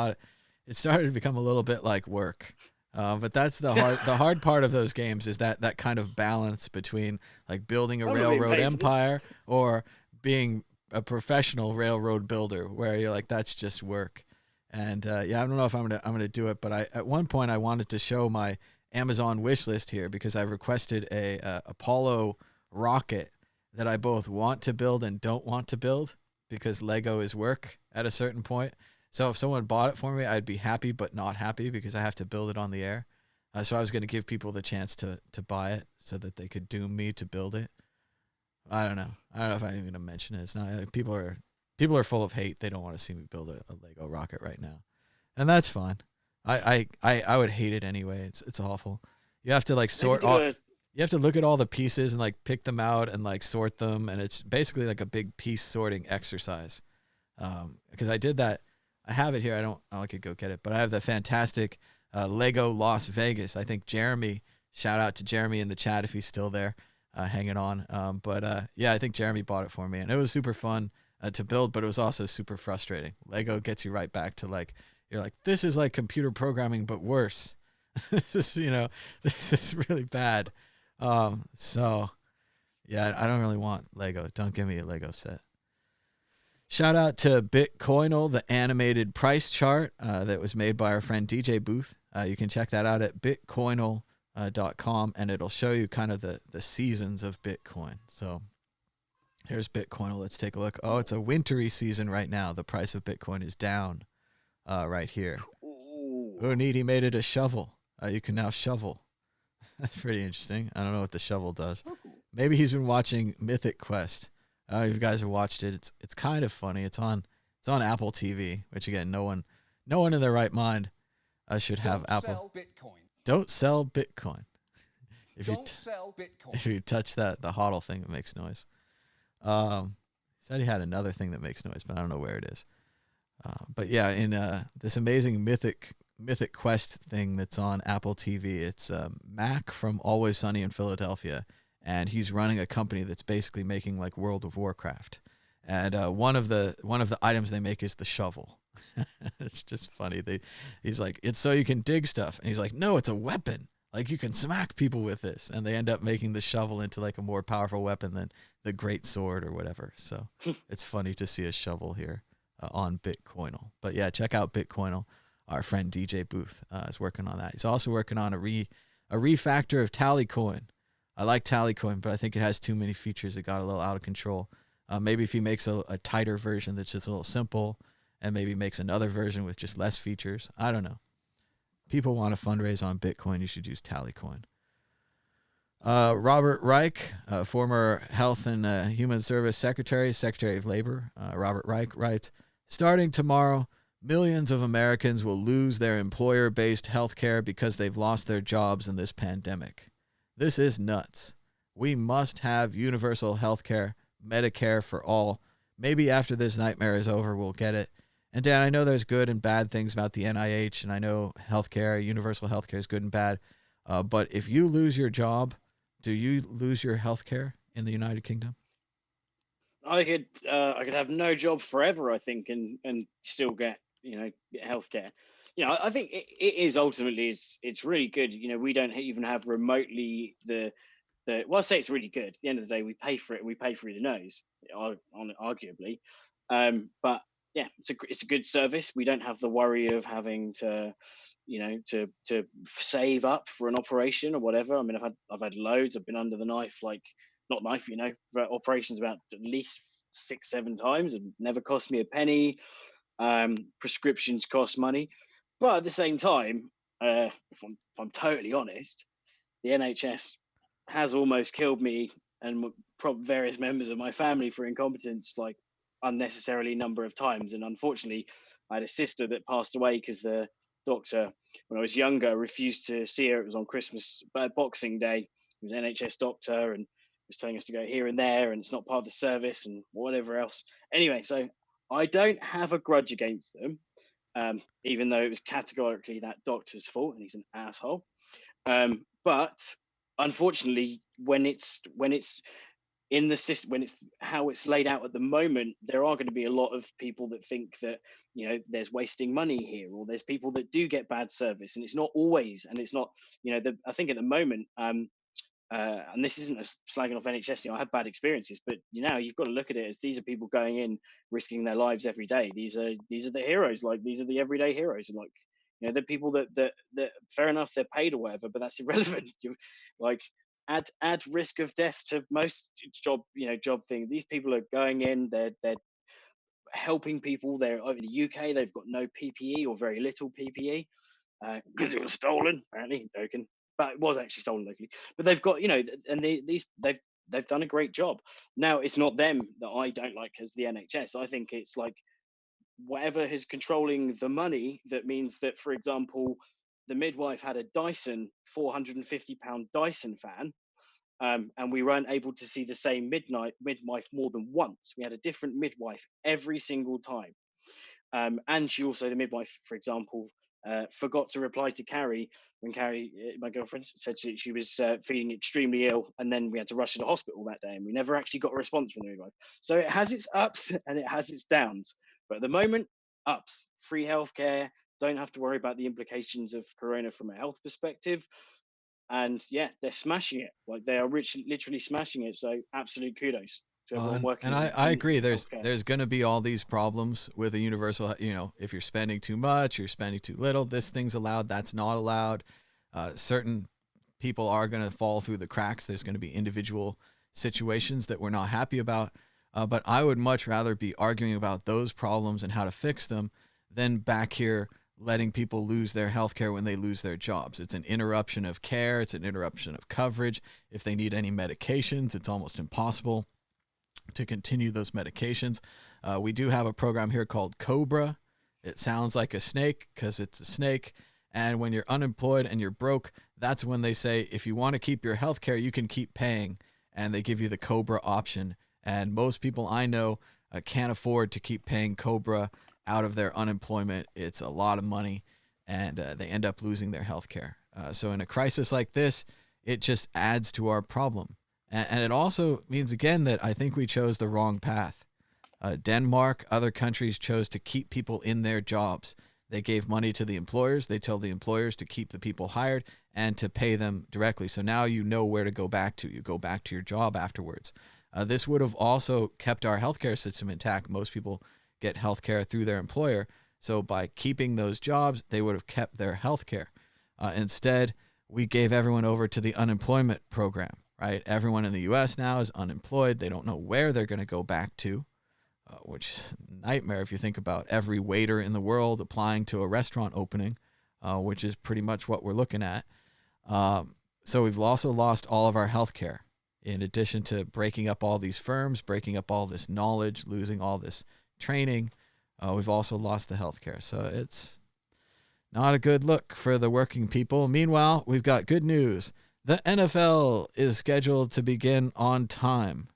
It started to become a little bit like work. But that's the hard part of those games is that kind of balance between like building a railroad empire or being a professional railroad builder, where you're like, that's just work. And I don't know if I'm gonna do it, but at one point I wanted to show my Amazon wish list here because I requested a Apollo rocket that I both want to build and don't want to build because Lego is work at a certain point. So if someone bought it for me, I'd be happy but not happy because I have to build it on the air. So I was going to give people the chance to buy it so that they could doom me to build it. I don't know if I'm even going to mention it. It's not. People are full of hate. They don't want to see me build a Lego rocket right now, and that's fine. I would hate it anyway. It's awful. You have to like sort all. You have to look at all the pieces and like pick them out and like sort them, and it's basically like a big piece sorting exercise. Because I did that. I have it here. I could go get it, but I have the fantastic Lego Las Vegas. I think Jeremy. Shout out to Jeremy in the chat if he's still there, hanging on. I think Jeremy bought it for me, and it was super fun to build, but it was also super frustrating. Lego gets you right back to like you're like, this is like computer programming but worse. This is really bad. I don't really want Lego. Don't give me a Lego set. Shout out to Bitcoinal, the animated price chart that was made by our friend DJ Booth. You can check that out at bitcoinal.com, and it'll show you kind of the seasons of Bitcoin. So here's Bitcoinal. Let's take a look. Oh, it's a wintry season right now. The price of Bitcoin is down right here. Oh, neat. He made it a shovel. You can now shovel. That's pretty interesting. I don't know what the shovel does. Maybe he's been watching Mythic Quest. I don't know if you guys have watched it. It's kind of funny. It's on Apple TV, which again, no one in their right mind should have Apple. Don't sell Bitcoin. Don't sell Bitcoin. If you touch the hodl thing, it makes noise. Said he had another thing that makes noise, but I don't know where it is. But yeah, in this amazing Mythic Quest thing that's on Apple TV, it's Mac from Always Sunny in Philadelphia. And he's running a company that's basically making like World of Warcraft. And one of the items they make is the shovel. It's just funny. He's like, it's so you can dig stuff. And he's like, no, it's a weapon. Like you can smack people with this. And they end up making the shovel into like a more powerful weapon than the great sword or whatever. So it's funny to see a shovel here on Bitcoinal. But yeah, check out Bitcoinal. Our friend DJ Booth is working on that. He's also working on a refactor of Tallycoin. I like Tallycoin, but I think it has too many features. It got a little out of control. Maybe if he makes a tighter version that's just a little simple and maybe makes another version with just less features. I don't know. People want to fundraise on Bitcoin. You should use Tallycoin. Robert Reich, former Health and Human Service Secretary of Labor, Robert Reich writes, starting tomorrow, millions of Americans will lose their employer-based health care because they've lost their jobs in this pandemic. This is nuts. We must have universal health care, Medicare for all. Maybe after this nightmare is over, we'll get it. And Dan, I know there's good and bad things about the NIH, and I know healthcare, universal healthcare is good and bad. But if you lose your job, do you lose your healthcare in the United Kingdom? I could have no job forever, I think, and still get healthcare. I think it is ultimately it's really good. We don't even have remotely the well, I say it's really good. At the end of the day, we pay for it. We pay for the nose, arguably. But yeah, it's a good service. We don't have the worry of having to, to save up for an operation or whatever. I mean, I've had loads. I've been under the knife, like not knife, for operations about at least 6-7 times, and never cost me a penny. Prescriptions cost money, but at the same time, if I'm totally honest, the NHS has almost killed me and various members of my family for incompetence, like unnecessarily number of times. And unfortunately, I had a sister that passed away because the doctor, when I was younger, refused to see her. It was on Christmas, Boxing Day. He was an NHS doctor and was telling us to go here and there, and it's not part of the service and whatever else. Anyway, so I don't have a grudge against them, even though it was categorically that doctor's fault and he's an asshole. But unfortunately, when it's in the system, when it's how it's laid out at the moment, there are going to be a lot of people that think that there's wasting money here, or there's people that do get bad service, and it's not always, and it's not I think at the moment, and this isn't a slagging off NHS. I had bad experiences, but you've got to look at it as these are people going in, risking their lives every day. These are the heroes. Like, these are the everyday heroes, and like they're people that fair enough, they're paid or whatever, but that's irrelevant. You like add risk of death to most job thing. These people are going in, they're helping people. They're over the UK. They've got no PPE or very little PPE because it was stolen. Apparently, joking, but it was actually stolen locally. But they've got and they've done a great job. Now, it's not them that I don't like as the NHS. I think it's like whatever is controlling the money, that means that, for example, the midwife had a Dyson £450 Dyson fan, and we weren't able to see the same midwife more than once. We had a different midwife every single time. And she also, the midwife, for example, forgot to reply to Carrie when Carrie, my girlfriend, said she was feeling extremely ill, and then we had to rush her to hospital that day, and we never actually got a response from the midwife. So it has its ups and it has its downs. But at the moment, ups, free healthcare, don't have to worry about the implications of Corona from a health perspective. And yeah, they're smashing it. Like, they are literally smashing it. So absolute kudos to everyone working. And I agree. There's going to be all these problems with a universal, if you're spending too much, you're spending too little, this thing's allowed, that's not allowed. Certain people are going to fall through the cracks. There's going to be individual situations that we're not happy about. But I would much rather be arguing about those problems and how to fix them than back here letting people lose their health care when they lose their jobs. It's an interruption of care. It's an interruption of coverage. If they need any medications, it's almost impossible to continue those medications. We do have a program here called Cobra. It sounds like a snake because it's a snake. And when you're unemployed and you're broke, that's when they say, if you want to keep your health care, you can keep paying. And they give you the Cobra option. And most people I know can't afford to keep paying Cobra out of their unemployment. It's a lot of money, and they end up losing their health care. So in a crisis like this, it just adds to our problem. And it also means, again, that I think we chose the wrong path. Denmark, other countries chose to keep people in their jobs. They gave money to the employers. They told the employers to keep the people hired and to pay them directly. So now you know where to go back to. You go back to your job afterwards. This would have also kept our healthcare system intact. Most people get healthcare through their employer. So by keeping those jobs, they would have kept their healthcare. Instead, we gave everyone over to the unemployment program, right? Everyone in the U.S. now is unemployed. They don't know where they're going to go back to, which is a nightmare if you think about every waiter in the world applying to a restaurant opening, which is pretty much what we're looking at. So we've also lost all of our healthcare. In addition to breaking up all these firms, breaking up all this knowledge, losing all this training, we've also lost the healthcare. So it's not a good look for the working people. Meanwhile, we've got good news. The NFL is scheduled to begin on time.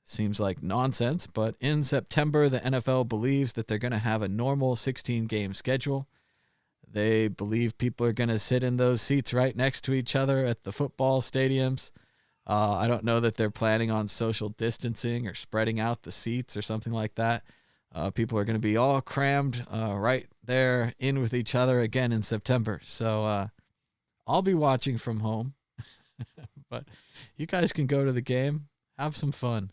Seems like nonsense, but in September, the NFL believes that they're going to have a normal 16-game schedule. They believe people are going to sit in those seats right next to each other at the football stadiums. I don't know that they're planning on social distancing or spreading out the seats or something like that. People are going to be all crammed right there in with each other again in September. So I'll be watching from home. But you guys can go to the game. Have some fun.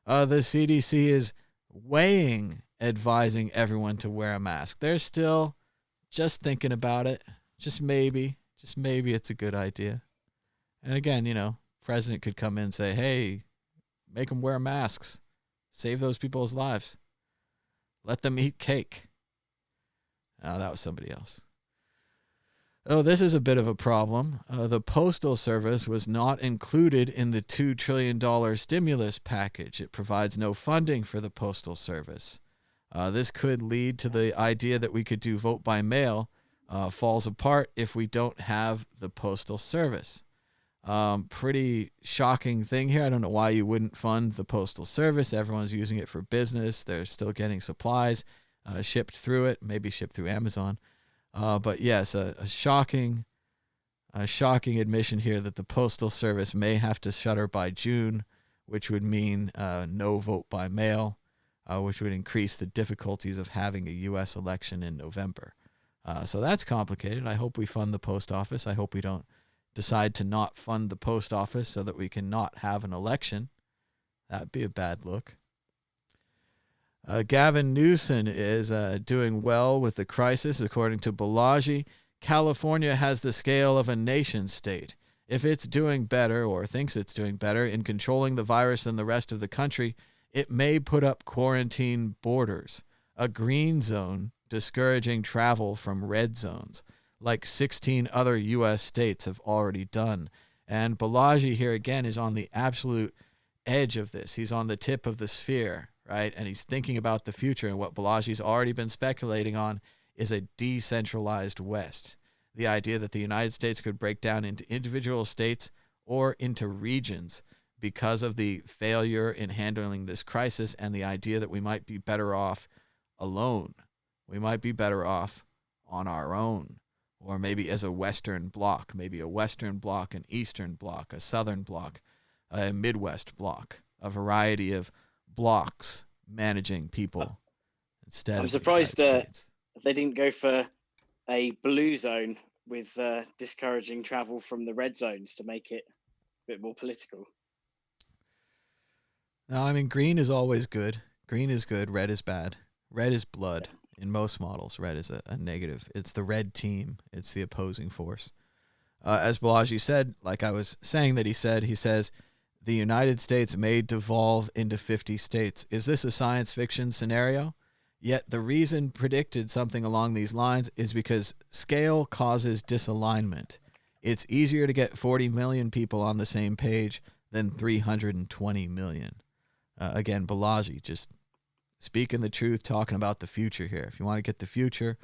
The CDC is advising everyone to wear a mask. They're still just thinking about it. Just maybe it's a good idea. And again, president could come in and say, hey, make them wear masks. Save those people's lives. Let them eat cake. Oh, that was somebody else. Oh, this is a bit of a problem. The Postal Service was not included in the $2 trillion stimulus package. It provides no funding for the Postal Service. This could lead to the idea that we could do vote by mail falls apart if we don't have the Postal Service. Pretty shocking thing here. I don't know why you wouldn't fund the Postal Service. Everyone's using it for business. They're still getting supplies shipped through it, maybe shipped through Amazon. But yes, a shocking admission here that the Postal Service may have to shutter by June, which would mean no vote by mail, which would increase the difficulties of having a U.S. election in November. So that's complicated. I hope we fund the post office. I hope we don't decide to not fund the post office so that we can not have an election. That'd be a bad look. Gavin Newsom is doing well with the crisis. According to Balaji, California has the scale of a nation state. If it's doing better or thinks it's doing better in controlling the virus than the rest of the country, it may put up quarantine borders, a green zone discouraging travel from red zones, like 16 other U.S. states have already done. And Balaji here again is on the absolute edge of this. He's on the tip of the sphere, right? And he's thinking about the future. And what Balaji's already been speculating on is a decentralized West. The idea that the United States could break down into individual states or into regions because of the failure in handling this crisis, and the idea that we might be better off alone. We might be better off on our own, or maybe as a Western bloc, maybe a Western bloc, an Eastern bloc, a Southern bloc, a Midwest bloc, a variety of blocks managing people instead. I'm surprised that they didn't go for a blue zone with discouraging travel from the red zones to make it a bit more political. No, I mean, green is always good. Green is good. Red is bad. Red is blood. In most models, red is a negative. It's the red team. It's the opposing force. As Balaji said, like I was saying that he says, the United States may devolve into 50 states. Is this a science fiction scenario? Yet the reason predicted something along these lines is because scale causes disalignment. It's easier to get 40 million people on the same page than 320 million. Again, Balaji, just speaking the truth, talking about the future here. If you want to get the future,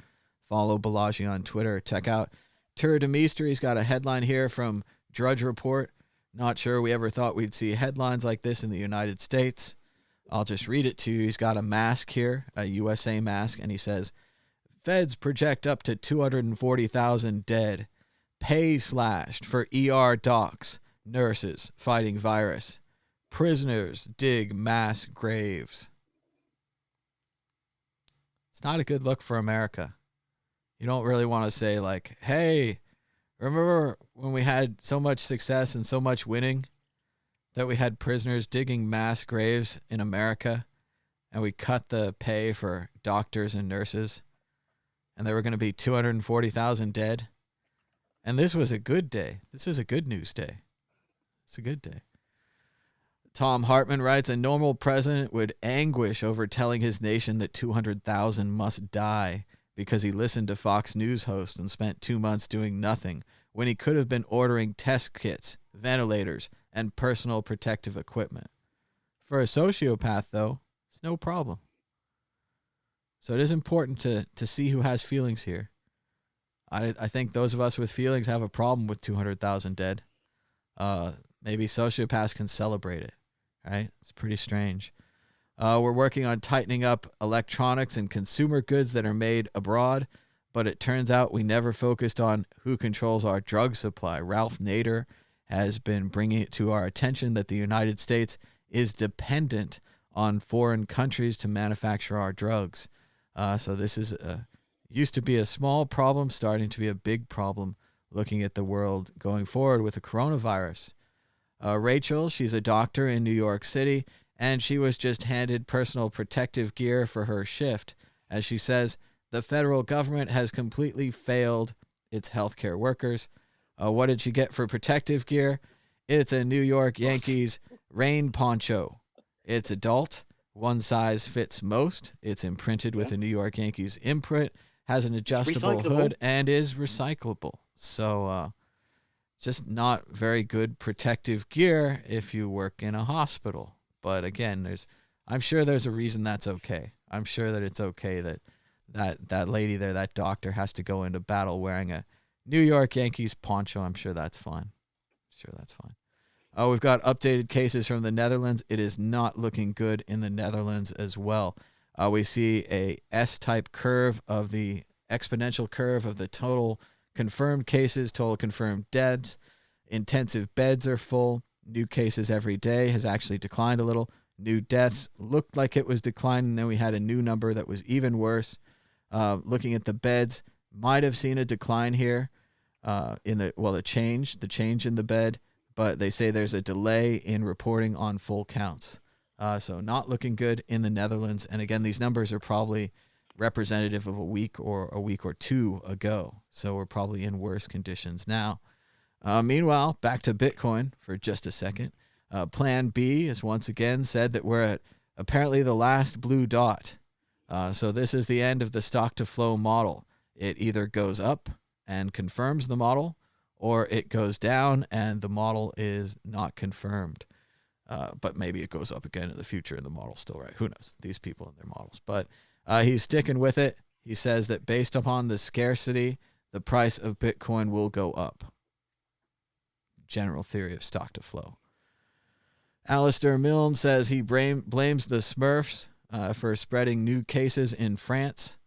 follow Balaji on Twitter. Check out Tur de Meester. He's got a headline here from Drudge Report. Not sure we ever thought we'd see headlines like this in the United States. I'll just read it to you. He's got a mask here, a USA mask, and he says, Feds project up to 240,000 dead. Pay slashed for ER docs, nurses fighting virus. Prisoners dig mass graves. It's not a good look for America. You don't really want to say like, hey, remember when we had so much success and so much winning that we had prisoners digging mass graves in America and we cut the pay for doctors and nurses and there were going to be 240,000 dead? And this was a good day. This is a good news day. It's a good day. Tom Hartman writes, a normal president would anguish over telling his nation that 200,000 must die because he listened to Fox News hosts and spent 2 months doing nothing when he could have been ordering test kits, ventilators, and personal protective equipment. For a sociopath, though, it's no problem. So it is important to see who has feelings here. I think those of us with feelings have a problem with 200,000 dead. Maybe sociopaths can celebrate it, right? It's pretty strange. We're working on tightening up electronics and consumer goods that are made abroad, but it turns out we never focused on who controls our drug supply. Ralph Nader has been bringing it to our attention that the United States is dependent on foreign countries to manufacture our drugs. So this is used to be a small problem, starting to be a big problem looking at the world going forward with the coronavirus. Rachel, she's a doctor in New York City, and she was just handed personal protective gear for her shift. As she says, the federal government has completely failed its healthcare workers. What did she get for protective gear? It's a New York Yankees rain poncho. It's adult. One size fits most. It's imprinted with a New York Yankees imprint, has an adjustable hood, and is recyclable. So just not very good protective gear if you work in a hospital. But again, I'm sure there's a reason that's okay. I'm sure that it's okay that lady there, that doctor, has to go into battle wearing a New York Yankees poncho. I'm sure that's fine. We've got updated cases from the Netherlands. It is not looking good in the Netherlands as well. We see a S-type curve of the exponential curve of the total confirmed cases, total confirmed deaths. Intensive beds are full. New cases every day has actually declined a little. New deaths looked like it was declining. Then we had a new number that was even worse. Looking at the beds, might have seen a decline here the change in the bed, but they say there's a delay in reporting on full counts. So not looking good in the Netherlands. And again, these numbers are probably representative of a week or two ago. So we're probably in worse conditions now. Meanwhile, back to Bitcoin for just a second. Plan B has once again said that we're at apparently the last blue dot. So this is the end of the stock to flow model. It either goes up and confirms the model, or it goes down and the model is not confirmed. But maybe it goes up again in the future and the model's still right. Who knows? These people and their models. But he's sticking with it. He says that based upon the scarcity, the price of Bitcoin will go up. General theory of stock to flow. Alistair Milne says he blames the Smurfs for spreading new cases in France.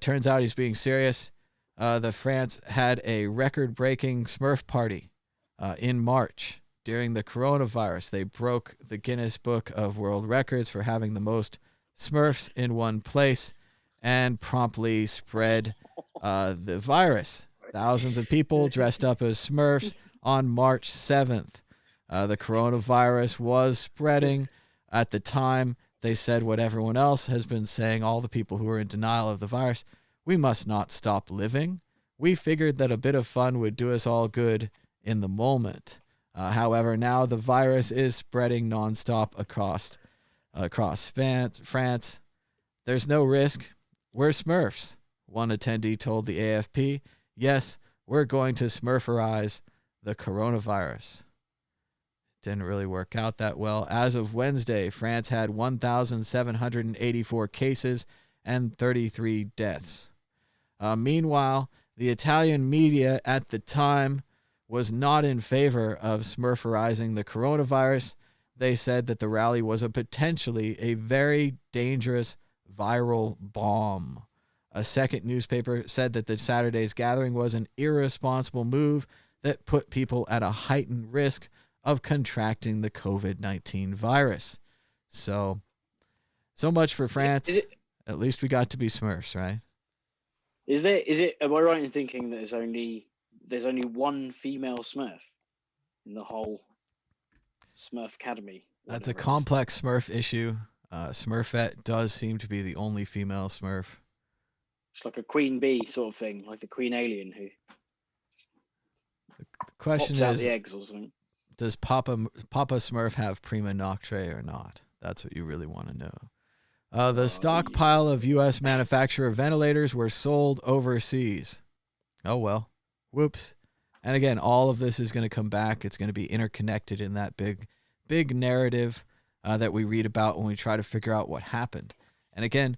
Turns out he's being serious. The France had a record-breaking Smurf party in March during the coronavirus. They broke the Guinness Book of World Records for having the most Smurfs in one place and promptly spread the virus. Thousands of people dressed up as Smurfs on March 7th. The coronavirus was spreading. At the time, they said what everyone else has been saying, all the people who are in denial of the virus: we must not stop living. We figured that a bit of fun would do us all good in the moment. However, now the virus is spreading nonstop across France. There's no risk. We're Smurfs. One attendee told the AFP, yes, we're going to Smurferize the coronavirus. Didn't really work out that well. As of Wednesday, France had 1,784 cases and 33 deaths. Meanwhile, the Italian media at the time was not in favor of Smurferizing the coronavirus. They said that the rally was potentially a very dangerous viral bomb. A second newspaper said that the Saturday's gathering was an irresponsible move that put people at a heightened risk of contracting the COVID-19 virus. So much for France. At least we got to be Smurfs, right? Am I right in thinking that there's only one female Smurf in the whole Smurf Academy? That's a complex Smurf issue. Smurfette does seem to be the only female Smurf. It's like a queen bee sort of thing, like the queen alien who the question pops out is, the eggs or something. Does Papa Smurf have prima noctre or not? That's what you really want to know. The stockpile of U.S. manufacturer ventilators were sold overseas. Oh, well. Whoops. And again, all of this is going to come back. It's going to be interconnected in that big narrative that we read about when we try to figure out what happened. And again,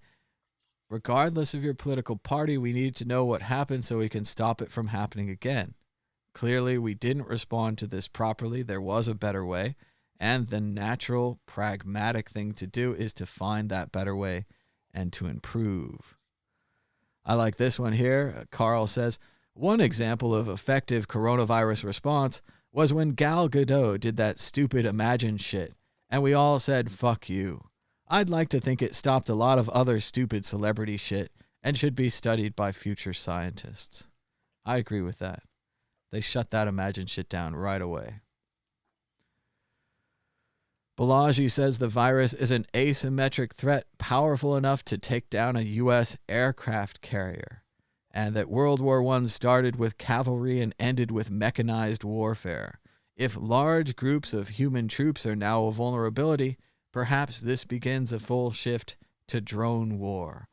regardless of your political party, we need to know what happened so we can stop it from happening again. Clearly, we didn't respond to this properly. There was a better way. And the natural, pragmatic thing to do is to find that better way and to improve. I like this one here. Carl says, one example of effective coronavirus response was when Gal Gadot did that stupid Imagine shit, and we all said, fuck you. I'd like to think it stopped a lot of other stupid celebrity shit and should be studied by future scientists. I agree with that. They shut that Imagine shit down right away. Balaji says the virus is an asymmetric threat powerful enough to take down a U.S. aircraft carrier, and that World War I started with cavalry and ended with mechanized warfare. If large groups of human troops are now a vulnerability, perhaps this begins a full shift to drone war.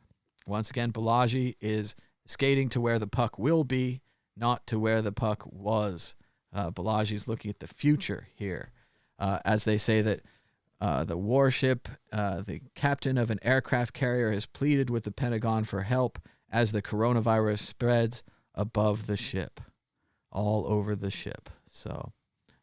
Once again, Balaji is skating to where the puck will be, not to where the puck was. Balaji's looking at the future here. As they say that the warship, the captain of an aircraft carrier, has pleaded with the Pentagon for help as the coronavirus spreads above the ship, all over the ship. So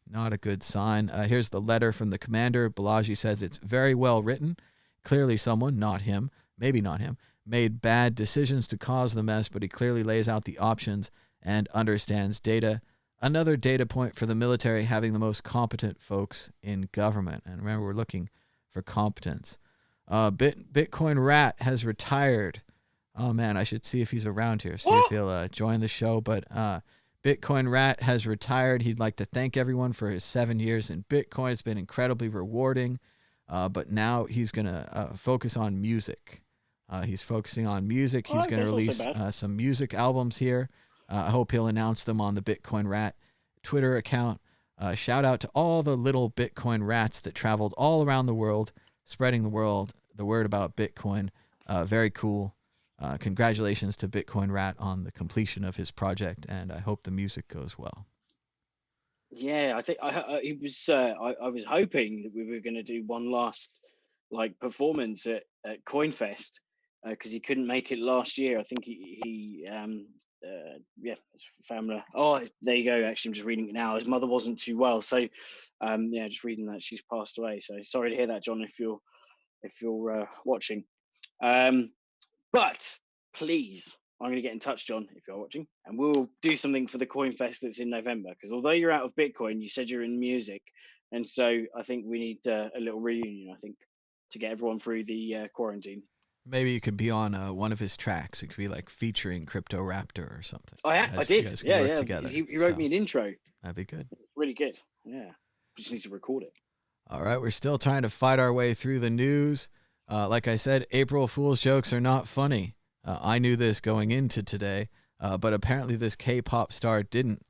not a good sign. Here's the letter from the commander. Balaji says it's very well written. Clearly someone, not him, maybe not him, made bad decisions to cause the mess, but he clearly lays out the options and understands data. Another data point for the military having the most competent folks in government. And remember, we're looking for competence. Bitcoin Rat has retired. Oh, man, I should see if he's around here, see if he'll join the show. But Bitcoin Rat has retired. He'd like to thank everyone for his 7 years in Bitcoin. It's been incredibly rewarding. But now he's going to focus on music. He's focusing on music. He's going to release some music albums here. I hope he'll announce them on the Bitcoin Rat Twitter account. Shout out to all the little Bitcoin rats that traveled all around the world, spreading the word about Bitcoin. Very cool. Congratulations to Bitcoin Rat on the completion of his project, and I hope the music goes well. Yeah, I think I was hoping that we were going to do one last performance at CoinFest because he couldn't make it last year. I think he his family. Oh, there you go. Actually, I'm just reading it now. His mother wasn't too well, so just reading that she's passed away. So sorry to hear that, John. If you're watching, but please, I'm going to get in touch, John, if you're watching, and we'll do something for the CoinFest that's in November. Because although you're out of Bitcoin, you said you're in music, and so I think we need a little reunion. I think to get everyone through the quarantine. Maybe you could be on one of his tracks. It could be like featuring Crypto Raptor or something. I did. You guys could work together. He wrote me an intro. That'd be good. Really good. Yeah. We just need to record it. All right. We're still trying to fight our way through the news. Like I said, April Fool's jokes are not funny. I knew this going into today, but apparently this K-pop star didn't.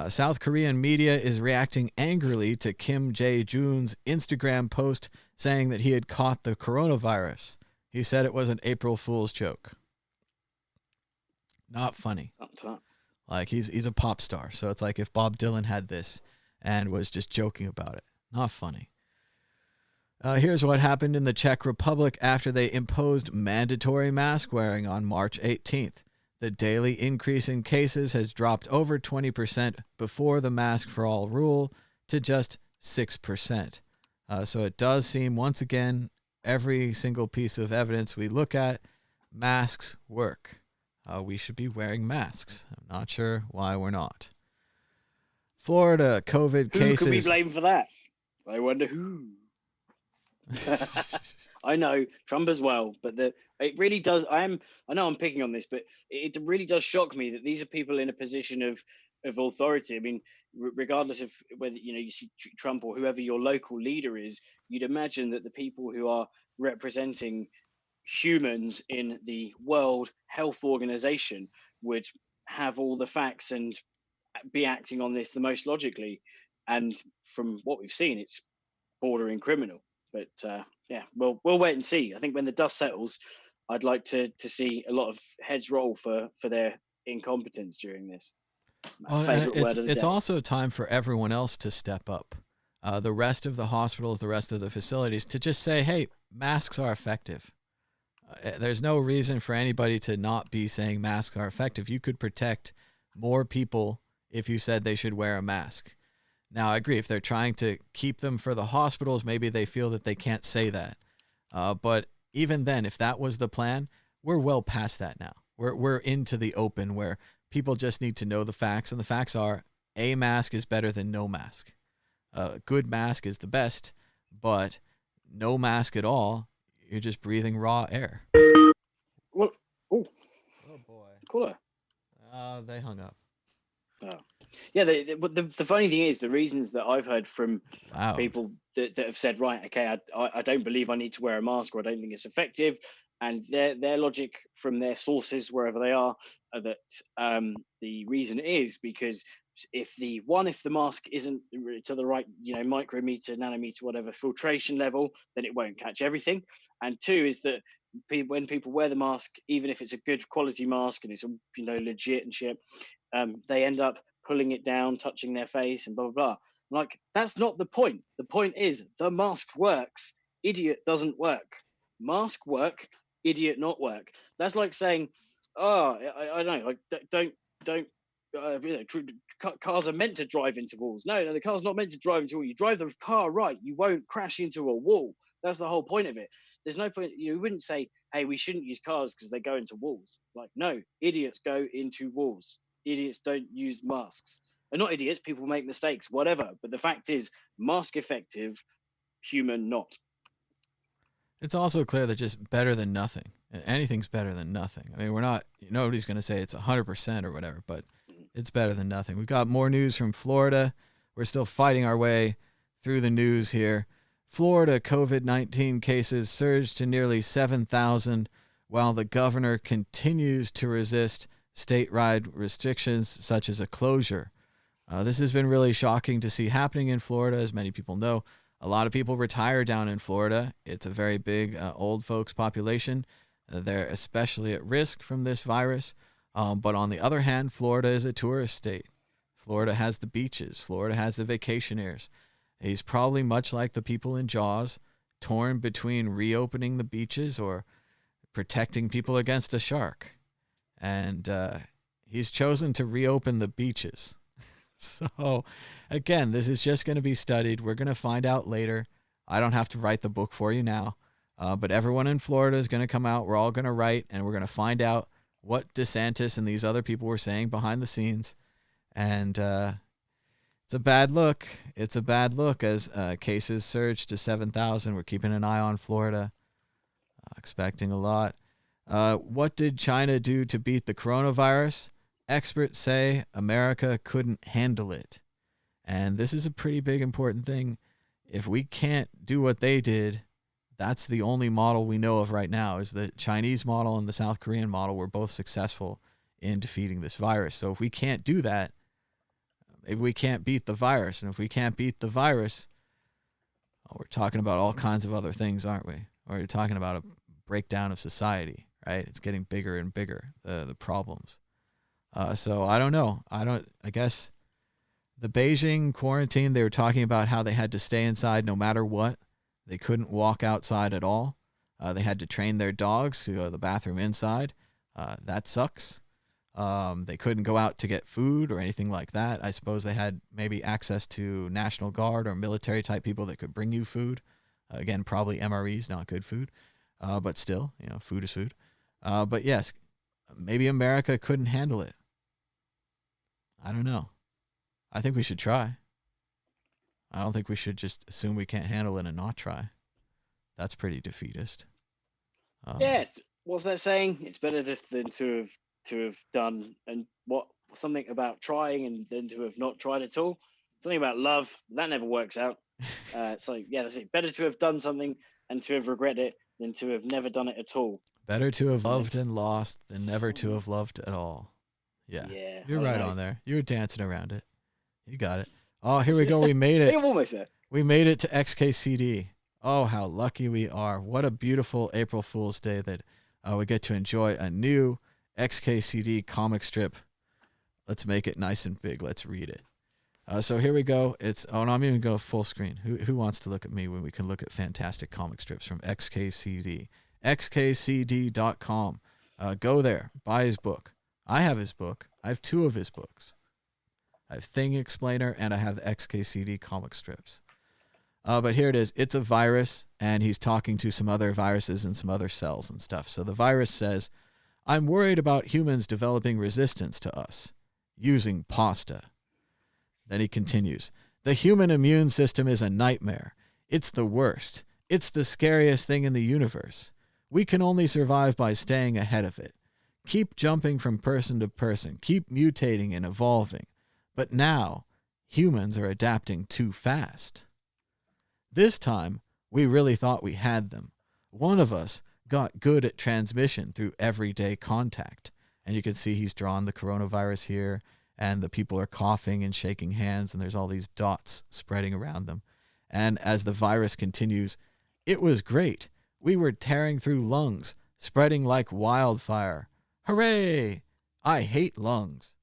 South Korean media is reacting angrily to Kim Jae-joon's Instagram post saying that he had caught the coronavirus. He said it was an April Fool's joke. Not funny. Like he's a pop star, so it's like if Bob Dylan had this and was just joking about it. Not funny. Here's what happened in the Czech Republic after they imposed mandatory mask wearing on March 18th. The daily increase in cases has dropped over 20% before the mask for all rule to just 6%. So it does seem, once again, every single piece of evidence we look at, masks work. We should be wearing masks. I'm not sure why we're not. Florida COVID cases. Who can we blame for that? I wonder who. I know Trump as well, but it really does. I know I'm picking on this, but it really does shock me that these are people in a position of authority. I mean, regardless of whether you see Trump or whoever your local leader is, you'd imagine that the people who are representing humans in the World Health Organization would have all the facts and be acting on this the most logically. And from what we've seen, it's bordering criminal. But we'll wait and see. I think when the dust settles, I'd like to see a lot of heads roll for their incompetence during this. favorite word of the it's day. also time for everyone else to step up. The rest of the hospitals, the rest of the facilities, to just say, hey, masks are effective. There's no reason for anybody to not be saying masks are effective. You could protect more people if you said they should wear a mask. Now, I agree. If they're trying to keep them for the hospitals, maybe they feel that they can't say that. But even then, if that was the plan, we're well past that now. We're into the open where people just need to know the facts. And the facts are a mask is better than no mask. A good mask is the best, but no mask at all, you're just breathing raw air. Well, oh boy. Caller. They hung up. Oh. Yeah, the funny thing is, the reasons that I've heard from people that have said, right, okay, I don't believe I need to wear a mask, or I don't think it's effective, and their logic from their sources, wherever they are that the reason is because if the mask isn't to the right, micrometer, nanometer, whatever filtration level, then it won't catch everything. And two is that when people wear the mask, even if it's a good quality mask and it's legit and shit, they end up pulling it down, touching their face, and blah blah blah. Like, that's not the point. The point is the mask works. Idiot doesn't work. Mask work. Idiot not work. That's like saying, oh, I don't know, like don't. Cars are meant to drive into walls. No, the car's not meant to drive into a wall. You drive the car right, you won't crash into a wall. That's the whole point of it. There's no point. You wouldn't say, hey, we shouldn't use cars because they go into walls. Like, no, idiots go into walls. Idiots don't use masks. And not idiots, people make mistakes, whatever. But the fact is, mask effective, human not. It's also clear that just better than nothing. Anything's better than nothing. I mean, nobody's going to say it's 100% or whatever, but it's better than nothing. We've got more news from Florida. We're still fighting our way through the news here. Florida COVID-19 cases surged to nearly 7,000 while the governor continues to resist statewide restrictions such as a closure. This has been really shocking to see happening in Florida. As many people know, a lot of people retire down in Florida. It's a very big old folks population. They're especially at risk from this virus. But on the other hand, Florida is a tourist state. Florida has the beaches. Florida has the vacationers. He's probably much like the people in Jaws, torn between reopening the beaches or protecting people against a shark. And he's chosen to reopen the beaches. So, again, this is just going to be studied. We're going to find out later. I don't have to write the book for you now. But everyone in Florida is going to come out. We're all going to write, and we're going to find out what DeSantis and these other people were saying behind the scenes. And it's a bad look. It's a bad look as cases surge to 7,000. We're keeping an eye on Florida, expecting a lot. What did China do to beat the coronavirus? Experts say America couldn't handle it. And this is a pretty big, important thing. If we can't do what they did, that's the only model we know of right now, is the Chinese model and the South Korean model were both successful in defeating this virus. So if we can't do that, maybe we can't beat the virus. And if we can't beat the virus, we're talking about all kinds of other things, aren't we? Or you're talking about a breakdown of society, right? It's getting bigger and bigger, the problems. So I don't know. I guess the Beijing quarantine, they were talking about how they had to stay inside no matter what. They couldn't walk outside at all. They had to train their dogs to go to the bathroom inside. That sucks. They couldn't go out to get food or anything like that. I suppose they had maybe access to National Guard or military type people that could bring you food. Again, probably MREs, not good food. But still, food is food. But yes, maybe America couldn't handle it. I don't know. I think we should try. I don't think we should just assume we can't handle it and not try. That's pretty defeatist. Yes. What's that saying? It's better than to have done and something about trying and then to have not tried at all. Something about love that never works out. So yeah, that's it. Better to have done something and to have regretted it than to have never done it at all. Better to have loved and lost than never to have loved at all. Yeah, you're right on there. You were dancing around it. You got it. Oh, here we go. We made it. I'm almost there. We made it to XKCD. Oh, how lucky we are. What a beautiful April Fool's Day that we get to enjoy a new XKCD comic strip. Let's make it nice and big. Let's read it. So here we go. No, I'm even going full screen. Who wants to look at me when we can look at fantastic comic strips from XKCD? XKCD.com. Go there. Buy his book. I have his book. I have 2 of his books. I have Thing Explainer and I have the XKCD comic strips. But here it is. It's a virus, and he's talking to some other viruses and some other cells and stuff. So the virus says, I'm worried about humans developing resistance to us using pasta. Then he continues, the human immune system is a nightmare. It's the worst. It's the scariest thing in the universe. We can only survive by staying ahead of it. Keep jumping from person to person. Keep mutating and evolving. But now, humans are adapting too fast. This time, we really thought we had them. One of us got good at transmission through everyday contact. And you can see he's drawn the coronavirus here, and the people are coughing and shaking hands, and there's all these dots spreading around them. And as the virus continues, it was great. We were tearing through lungs, spreading like wildfire. Hooray! I hate lungs.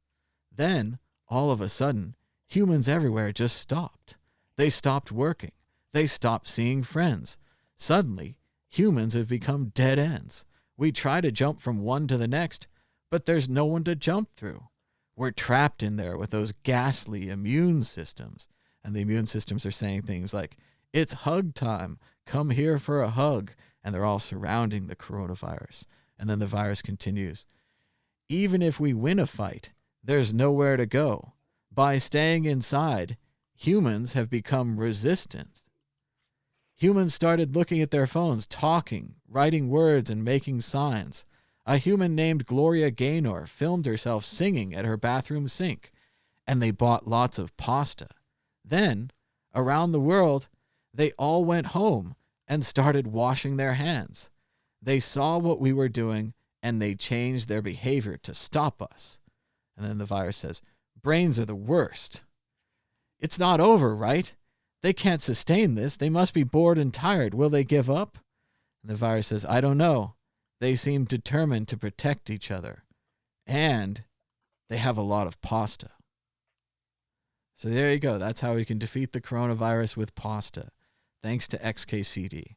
Then, all of a sudden, humans everywhere just stopped. They stopped working. They stopped seeing friends. Suddenly, humans have become dead ends. We try to jump from one to the next, but there's no one to jump through. We're trapped in there with those ghastly immune systems. And the immune systems are saying things like, it's hug time. Come here for a hug. And they're all surrounding the coronavirus. And then the virus continues. Even if we win a fight, there's nowhere to go. By staying inside, humans have become resistant. Humans started looking at their phones, talking, writing words, and making signs. A human named Gloria Gaynor filmed herself singing at her bathroom sink, and they bought lots of pasta. Then, around the world, they all went home and started washing their hands. They saw what we were doing, and they changed their behavior to stop us. And then the virus says, brains are the worst. It's not over, right? They can't sustain this. They must be bored and tired. Will they give up? And the virus says, I don't know. They seem determined to protect each other. And they have a lot of pasta. So there you go. That's how we can defeat the coronavirus with pasta, thanks to XKCD.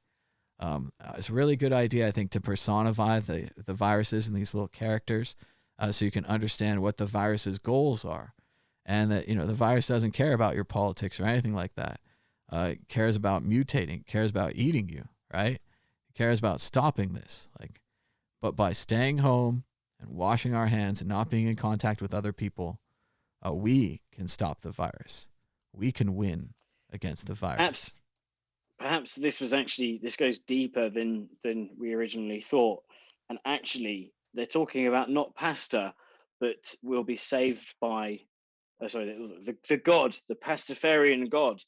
It's a really good idea, I think, to personify the viruses and these little characters so you can understand what the virus's goals are. And that, the virus doesn't care about your politics or anything like that. It cares about mutating, cares about eating you, right? It cares about stopping this. But by staying home and washing our hands and not being in contact with other people, we can stop the virus. We can win against the virus. Perhaps this goes deeper than we originally thought. And actually, they're talking about not pasta, but we'll be saved by, the god, the pastafarian god.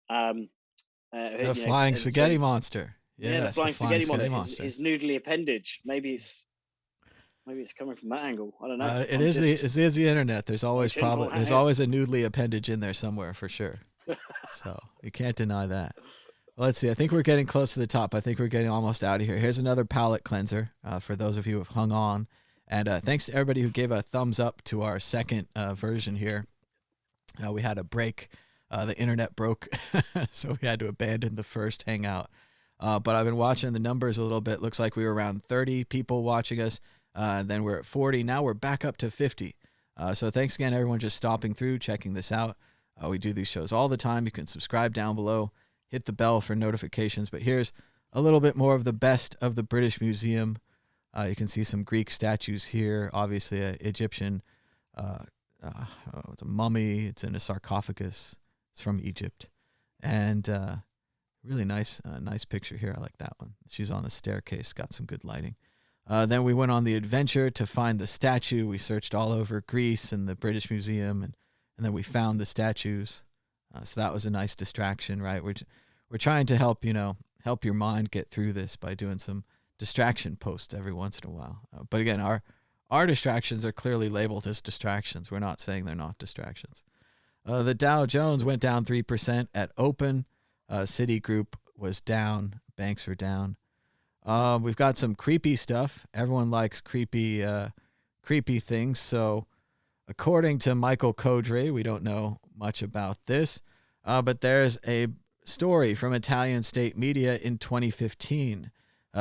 The flying spaghetti monster. Yeah, the flying spaghetti monster. His noodly appendage. Maybe it's coming from that angle. I don't know. It is the internet. There's always a noodly appendage in there somewhere for sure. So you can't deny that. Well, let's see. I think we're getting close to the top. I think we're getting almost out of here. Here's another palette cleanser for those of you who have hung on. And thanks to everybody who gave a thumbs up to our second version here. We had a break. The internet broke, so we had to abandon the first hangout. But I've been watching the numbers a little bit. Looks like we were around 30 people watching us. Then we're at 40. Now we're back up to 50. So thanks again, everyone, just stopping through, checking this out. We do these shows all the time. You can subscribe down below. Hit the bell for notifications. But here's a little bit more of the best of the British Museum. You can see some Greek statues here. Obviously, an Egyptian. It's a mummy. It's in a sarcophagus. It's from Egypt. And really nice picture here. I like that one. She's on the staircase. Got some good lighting. Then we went on the adventure to find the statue. We searched all over Greece and the British Museum, and then we found the statues. So that was a nice distraction, right? We're trying to help your mind get through this by doing some distraction posts every once in a while. But again, our distractions are clearly labeled as distractions. We're not saying they're not distractions. The Dow Jones went down 3% at open. Citigroup was down. Banks were down. We've got some creepy stuff. Everyone likes creepy things. So According to Michael Codre, we don't know much about this, but there's a story from Italian state media in 2015.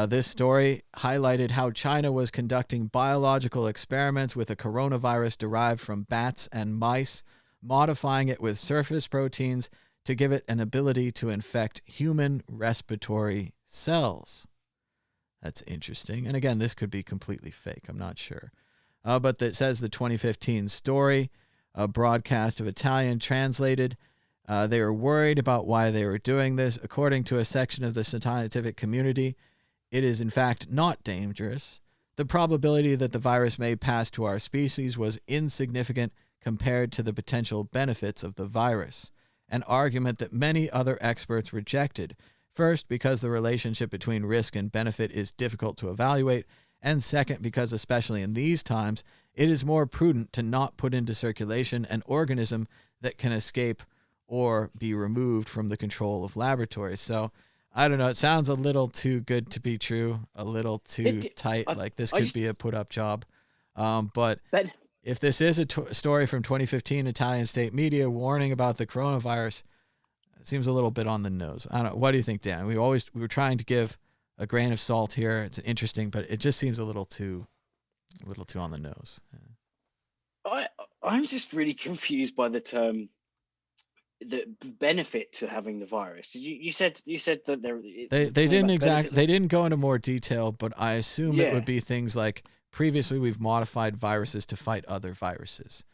This story highlighted how China was conducting biological experiments with a coronavirus derived from bats and mice, modifying it with surface proteins to give it an ability to infect human respiratory cells. That's interesting. And again, this could be completely fake. I'm not sure. But it says the 2015 story, a broadcast of Italian translated. They were worried about why they were doing this. According to a section of the scientific community, it is in fact not dangerous. The probability that the virus may pass to our species was insignificant compared to the potential benefits of the virus, an argument that many other experts rejected. First, because the relationship between risk and benefit is difficult to evaluate, and second, because especially in these times, it is more prudent to not put into circulation an organism that can escape or be removed from the control of laboratories. So, I don't know. It sounds a little too good to be true, a little too tight. Like this could be a put-up job. But if this is a story from 2015 Italian state media warning about the coronavirus, it seems a little bit on the nose. I don't know. What do you think, Dan? We were trying to give a grain of salt here. It's interesting, but it just seems a little too on the nose. Yeah. I'm just really confused by the term. The benefit to having the virus. You said that they didn't go into more detail, but I assume it would be things like previously we've modified viruses to fight other viruses.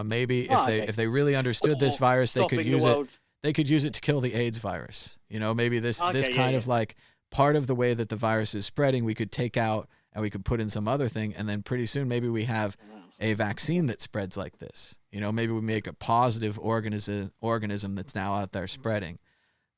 Maybe if they really understood this virus, they could use it. They could use it to kill the AIDS virus. You know, maybe this kind of like part of the way that the virus is spreading, we could take out and we could put in some other thing, and then pretty soon maybe we have a vaccine that spreads like this. You know, maybe we make a positive organism that's now out there spreading.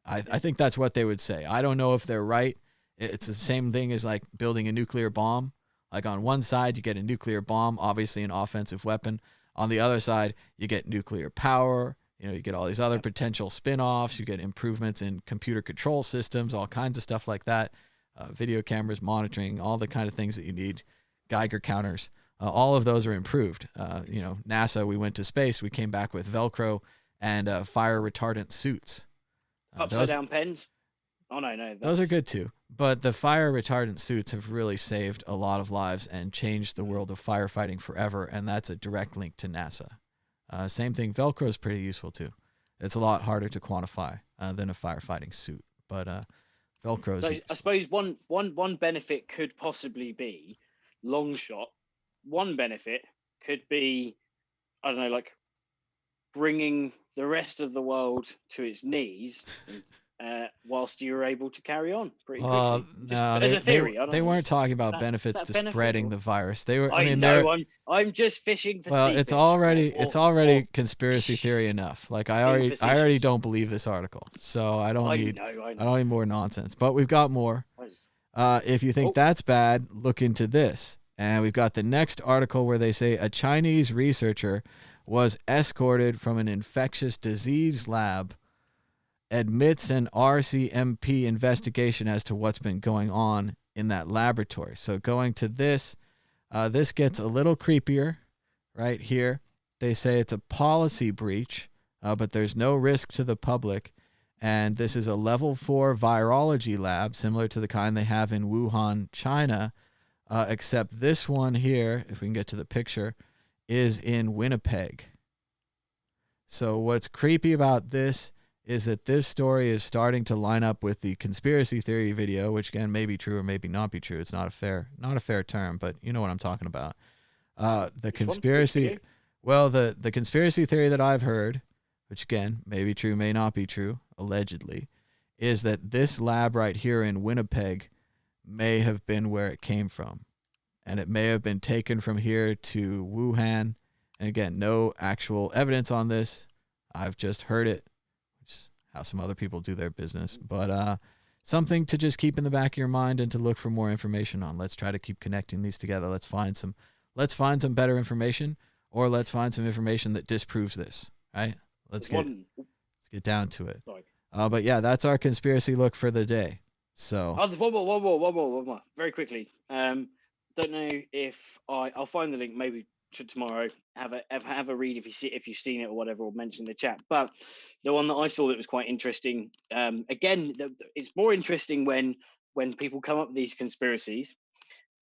I think that's what they would say. I don't know if they're right. It's the same thing as like building a nuclear bomb. Like on one side, you get a nuclear bomb, obviously an offensive weapon. On the other side, you get nuclear power. You know, you get all these other potential spin-offs. You get improvements in computer control systems, all kinds of stuff like that. Video cameras, monitoring, all the kind of things that you need. Geiger counters. All of those are improved. You know, NASA, we went to space. We came back with Velcro and fire retardant suits. Upside down pens? Oh, no. Those are good too. But the fire retardant suits have really saved a lot of lives and changed the world of firefighting forever. And that's a direct link to NASA. Same thing. Velcro is pretty useful too. It's a lot harder to quantify than a firefighting suit. But Velcro is. So I suppose one benefit could possibly be long shot. One benefit could be, I don't know, like bringing the rest of the world to its knees whilst you were able to carry on pretty quickly. No, as a theory. They weren't talking about benefits to spreading the virus. They were. I'm just fishing for. Well, it's already conspiracy theory enough. Like I already don't believe this article, so I don't need more nonsense. But we've got more. If you think that's bad, look into this. And we've got the next article where they say a Chinese researcher was escorted from an infectious disease lab, admits an RCMP investigation as to what's been going on in that laboratory. So going to this, this gets a little creepier right here. They say it's a policy breach, but there's no risk to the public. And this is a level 4 virology lab, similar to the kind they have in Wuhan, China. Except this one here, if we can get to the picture, is in Winnipeg. So what's creepy about this is that this story is starting to line up with the conspiracy theory video, which again may be true or maybe not be true. It's not a fair term, but you know what I'm talking about. The conspiracy theory that I've heard, which again may be true, may not be true, allegedly, is that this lab right here in Winnipeg may have been where it came from. And it may have been taken from here to Wuhan. And again, no actual evidence on this. I've just heard it, which is how some other people do their business. But something to just keep in the back of your mind and to look for more information on. Let's try to keep connecting these together. Let's find some better information, or let's find some information that disproves this. Right? Let's get down to it. But yeah, that's our conspiracy look for the day. So one more. Very quickly. Don't know if I'll find the link. Maybe tomorrow. Have a read if you've seen it or whatever, or mention in the chat. But the one that I saw that was quite interesting. Again, it's more interesting when people come up with these conspiracies.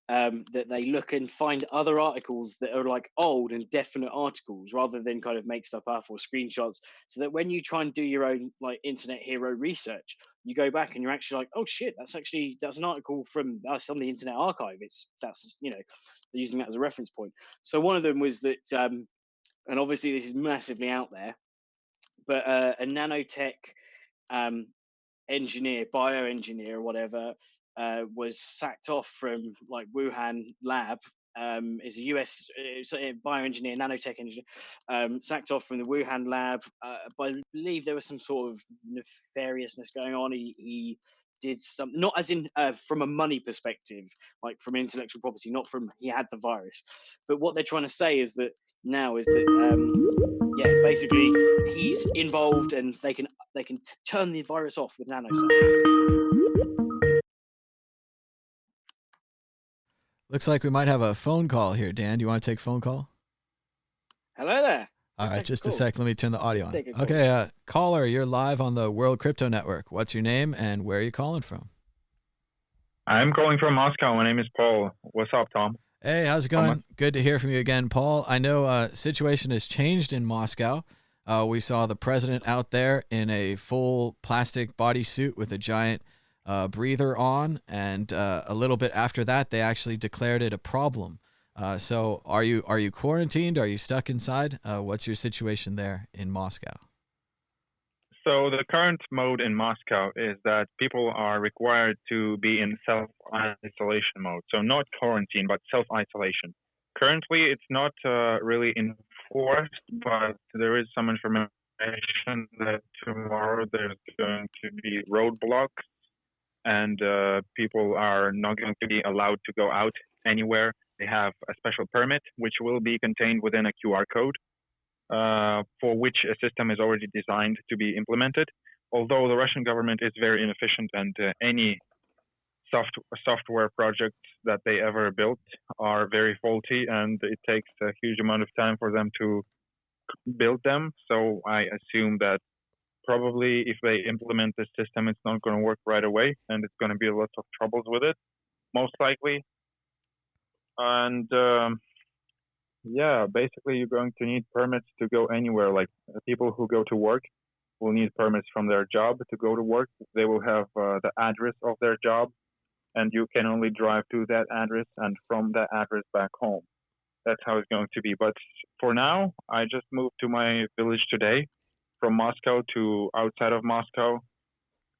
That they look and find other articles that are like old and definite articles rather than kind of make stuff up or screenshots, so that when you try and do your own like internet hero research, you go back and you're actually like, oh shit, that's an article from us on the Internet Archive. That's using that as a reference point. So one of them was that, and obviously this is massively out there, but a nanotech engineer, bioengineer, or whatever, was sacked off from like Wuhan lab. Is a US bioengineer, nanotech engineer, sacked off from the Wuhan lab. I believe there was some sort of nefariousness going on. He did something, not as in from a money perspective, like from intellectual property, not from he had the virus. But what they're trying to say is that yeah, basically he's involved, and they can turn the virus off with nano stuff. Looks like we might have a phone call here. Dan, do you want to take a phone call? Hello there. All right, just a sec. Let me turn the audio on. Okay, caller, you're live on the World Crypto Network. What's your name and where are you calling from? I'm calling from Moscow. My name is Paul. What's up, Tom? Hey, how's it going? Good to hear from you again, Paul. I know situation has changed in Moscow. We saw the president out there in a full plastic bodysuit with a giant breather on, and a little bit after that, they actually declared it a problem. So are you quarantined? Are you stuck inside? What's your situation there in Moscow? So the current mode in Moscow is that people are required to be in self-isolation mode. So not quarantine, but self-isolation. Currently, it's not really enforced, but there is some information that tomorrow there's going to be roadblocks, and people are not going to be allowed to go out anywhere. They have a special permit, which will be contained within a QR code, for which a system is already designed to be implemented. Although the Russian government is very inefficient, and any software projects that they ever built are very faulty, and it takes a huge amount of time for them to build them. So I assume that probably if they implement this system, it's not going to work right away, and it's going to be lots of troubles with it, most likely. And yeah, basically you're going to need permits to go anywhere. Like people who go to work will need permits from their job to go to work. They will have the address of their job, and you can only drive to that address and from that address back home. That's how it's going to be. But for now, I just moved to my village today from Moscow to outside of Moscow,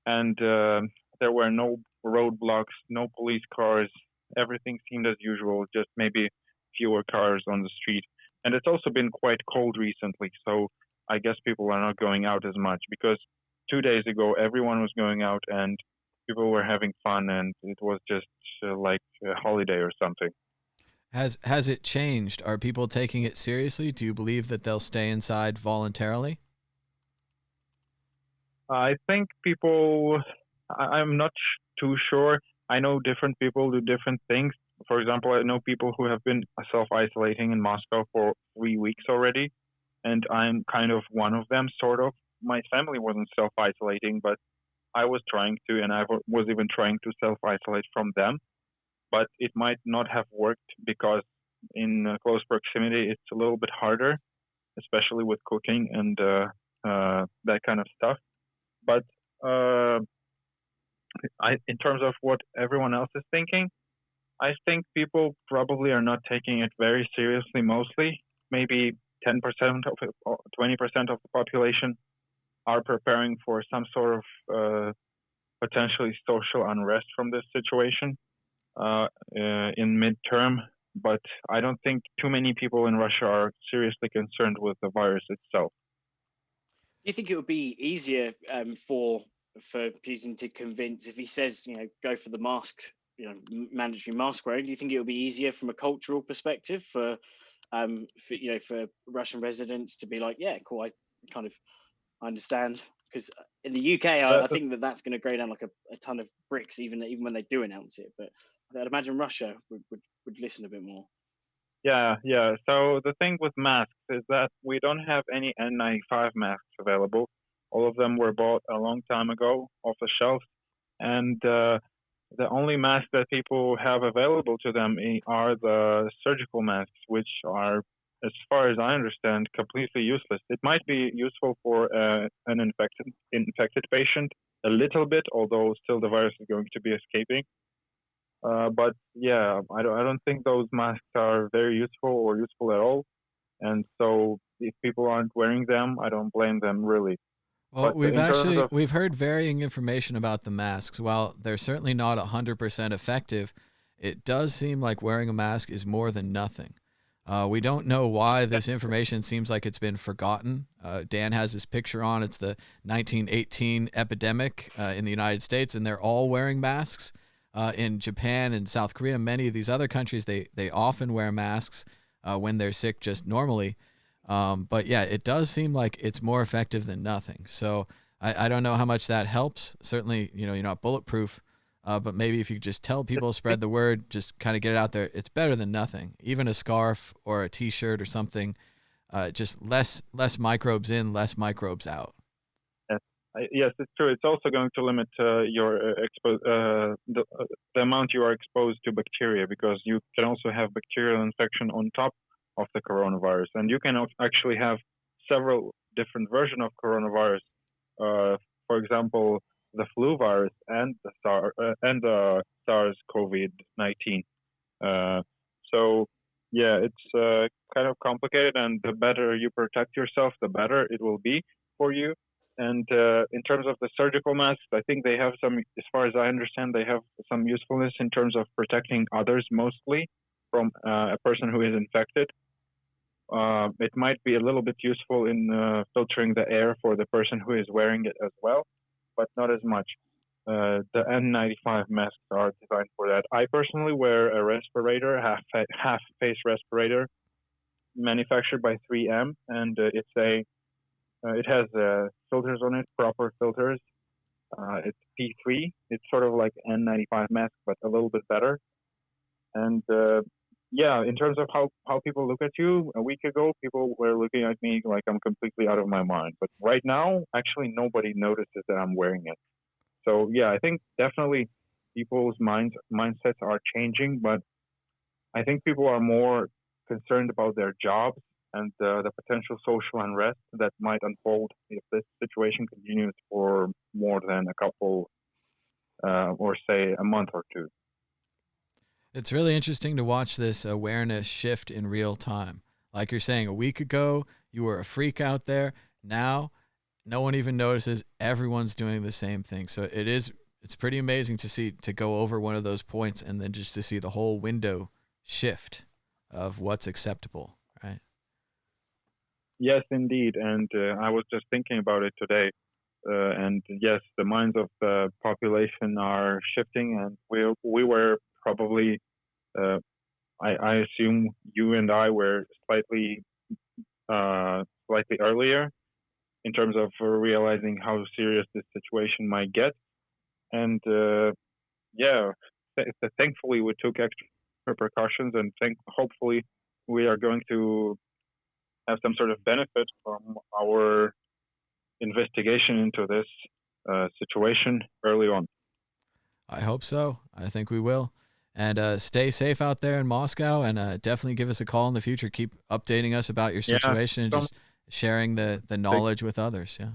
and there were no roadblocks, no police cars. Everything seemed as usual, just maybe fewer cars on the street. And it's also been quite cold recently, so I guess people are not going out as much, because 2 days ago everyone was going out and people were having fun, and it was just like a holiday or something. Has it changed? Are people taking it seriously? Do you believe that they'll stay inside voluntarily? I think people, I'm not too sure. I know different people do different things. For example, I know people who have been self-isolating in Moscow for 3 weeks already, and I'm kind of one of them, sort of. My family wasn't self-isolating, but I was trying to, and I was even trying to self-isolate from them. But it might not have worked, because in close proximity, it's a little bit harder, especially with cooking and that kind of stuff. But in terms of what everyone else is thinking, I think people probably are not taking it very seriously, mostly. Maybe 10% of it, or 20% of the population are preparing for some sort of potentially social unrest from this situation in midterm. But I don't think too many people in Russia are seriously concerned with the virus itself. Do you think it would be easier for Putin to convince, if he says, go for the mask, mandatory mask wearing? Do you think it would be easier from a cultural perspective for Russian residents to be like, yeah, cool, I understand? Because in the UK, I think that's going to go down like a ton of bricks, even when they do announce it. But I'd imagine Russia would listen a bit more. Yeah. So the thing with masks is that we don't have any N95 masks available. All of them were bought a long time ago off the shelf, and the only masks that people have available to them are the surgical masks, which are, as far as I understand, completely useless. It might be useful for an infected patient a little bit, although still the virus is going to be escaping. But yeah, I don't think those masks are very useful or useful at all. And so if people aren't wearing them, I don't blame them really. Well, we've heard varying information about the masks. While they're certainly not 100% effective, it does seem like wearing a mask is more than nothing. We don't know why this information seems like it's been forgotten. Dan has this picture on. It's the 1918 epidemic in the United States, and they're all wearing masks. In Japan and South Korea, many of these other countries, they often wear masks when they're sick just normally. But yeah, it does seem like it's more effective than nothing. So I don't know how much that helps. Certainly, you're not bulletproof, but maybe if you just tell people, spread the word, just kind of get it out there, it's better than nothing. Even a scarf or a T-shirt or something, just less microbes in, less microbes out. Yes, it's true. It's also going to limit your the amount you are exposed to bacteria, because you can also have bacterial infection on top of the coronavirus, and you can actually have several different versions of coronavirus. For example, the flu virus and the SARS-CoV-19. So yeah, it's kind of complicated, and the better you protect yourself, the better it will be for you. And in terms of the surgical masks, I think they have some, as far as I understand, they have some usefulness in terms of protecting others, mostly from a person who is infected. It might be a little bit useful in filtering the air for the person who is wearing it as well, but not as much. The N95 masks are designed for that. I personally wear a respirator, half face respirator, manufactured by 3M, and it has filters on it, proper filters. It's P3. It's sort of like N95 mask, but a little bit better. And yeah, in terms of how people look at you, a week ago, people were looking at me like I'm completely out of my mind. But right now, actually, nobody notices that I'm wearing it. So yeah, I think definitely people's mindsets are changing, but I think people are more concerned about their jobs and the potential social unrest that might unfold if this situation continues for more than a couple, or say a month or two. It's really interesting to watch this awareness shift in real time. Like you're saying, a week ago, you were a freak out there. Now, no one even notices. Everyone's doing the same thing. So it's pretty amazing to go over one of those points and then just to see the whole window shift of what's acceptable, right? Yes, indeed. And I was just thinking about it today. And yes, the minds of the population are shifting, and we were probably, I assume you and I were slightly earlier in terms of realizing how serious this situation might get. And yeah, thankfully we took extra precautions, and hopefully we are going to have some sort of benefit from our investigation into this situation early on. I hope so. I think we will. And stay safe out there in Moscow, and definitely give us a call in the future. Keep updating us about your situation and just sharing the knowledge with others. Yeah.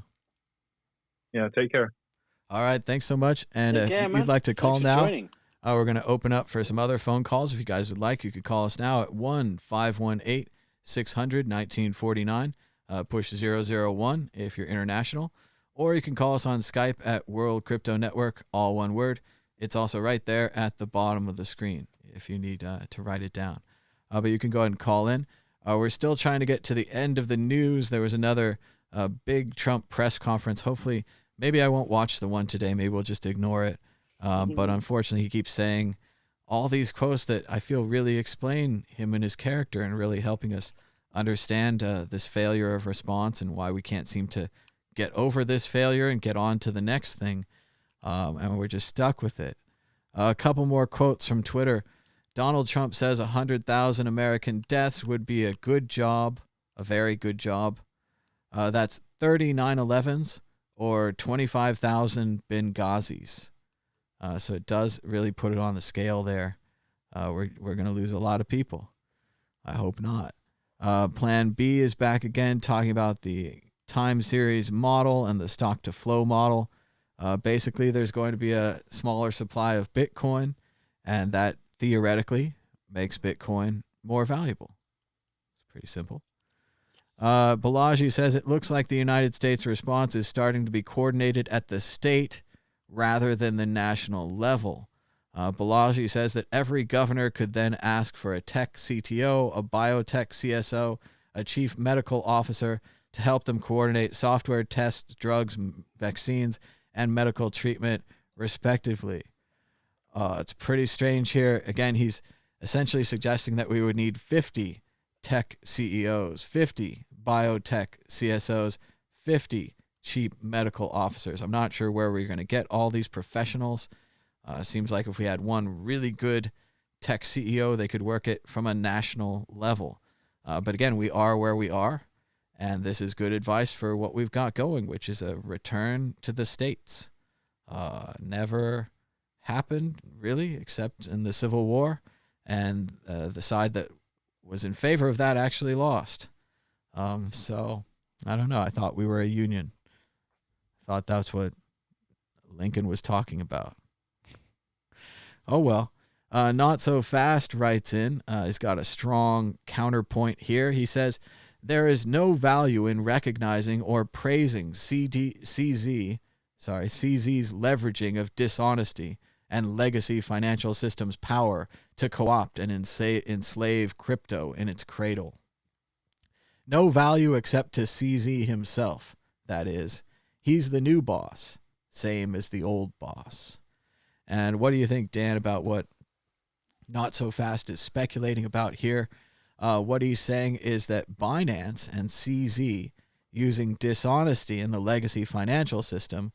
Yeah, take care. All right, thanks so much. And if you'd like to call now, we're going to open up for some other phone calls. If you guys would like, you could call us now at 1-518-600-1949. Push 001 if you're international. Or you can call us on Skype at World Crypto Network, all one word. It's also right there at the bottom of the screen if you need to write it down. But you can go ahead and call in. We're still trying to get to the end of the news. There was another big Trump press conference. Hopefully, maybe I won't watch the one today. Maybe we'll just ignore it. But unfortunately, he keeps saying all these quotes that I feel really explain him and his character and really helping us understand this failure of response and why we can't seem to get over this failure and get on to the next thing. And we're just stuck with it. A couple more quotes from Twitter. Donald Trump says 100,000 American deaths would be a good job, a very good job. That's 30 9/11s or 25,000 Benghazis. So it does really put it on the scale there. We're going to lose a lot of people. I hope not. Plan B is back again, talking about the time series model and the stock to flow model. Basically, there's going to be a smaller supply of Bitcoin, and that theoretically makes Bitcoin more valuable. It's pretty simple. Balaji says it looks like the United States response is starting to be coordinated at the state rather than the national level. Balaji says that every governor could then ask for a tech CTO, a biotech CSO, a chief medical officer to help them coordinate software, tests, drugs, vaccines, and medical treatment, respectively. It's pretty strange here. Again, he's essentially suggesting that we would need 50 tech CEOs, 50 biotech CSOs, 50 chief medical officers. I'm not sure where we're going to get all these professionals. Seems like if we had one really good tech CEO, they could work it from a national level. But again, we are where we are, and this is good advice for what we've got going, which is a return to the states. Never happened, really, except in the Civil War, and the side that was in favor of that actually lost. So, I don't know. I thought we were a union. I thought that's what Lincoln was talking about. Oh, well. Not So Fast writes in. He's got a strong counterpoint here. He says, there is no value in recognizing or praising CZ's leveraging of dishonesty and legacy financial systems' power to co-opt and enslave crypto in its cradle. No value except to CZ himself, that is. He's the new boss, same as the old boss. And what do you think, Dan, about what Not So Fast is speculating about here? What he's saying is that Binance and CZ using dishonesty in the legacy financial system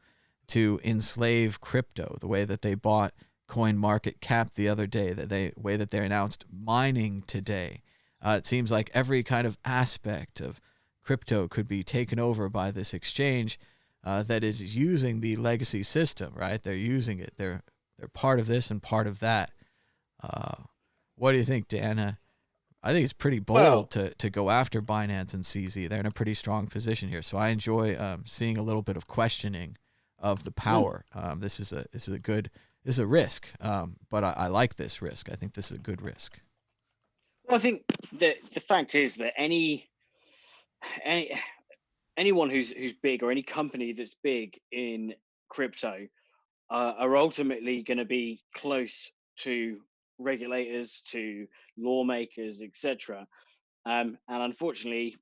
to enslave crypto, the way that they bought CoinMarketCap the other day, the way that they announced mining today. It seems like every kind of aspect of crypto could be taken over by this exchange that is using the legacy system, right? They're using it. They're part of this and part of that. What do you think, Dan? I think it's pretty bold to go after Binance and CZ. They're in a pretty strong position here. So I enjoy seeing a little bit of questioning of the power. This is a risk, but I like this risk. I think this is a good risk. Well, I think the fact is that anyone who's big, or any company that's big in crypto are ultimately going to be close to regulators, to lawmakers, etc. And unfortunately,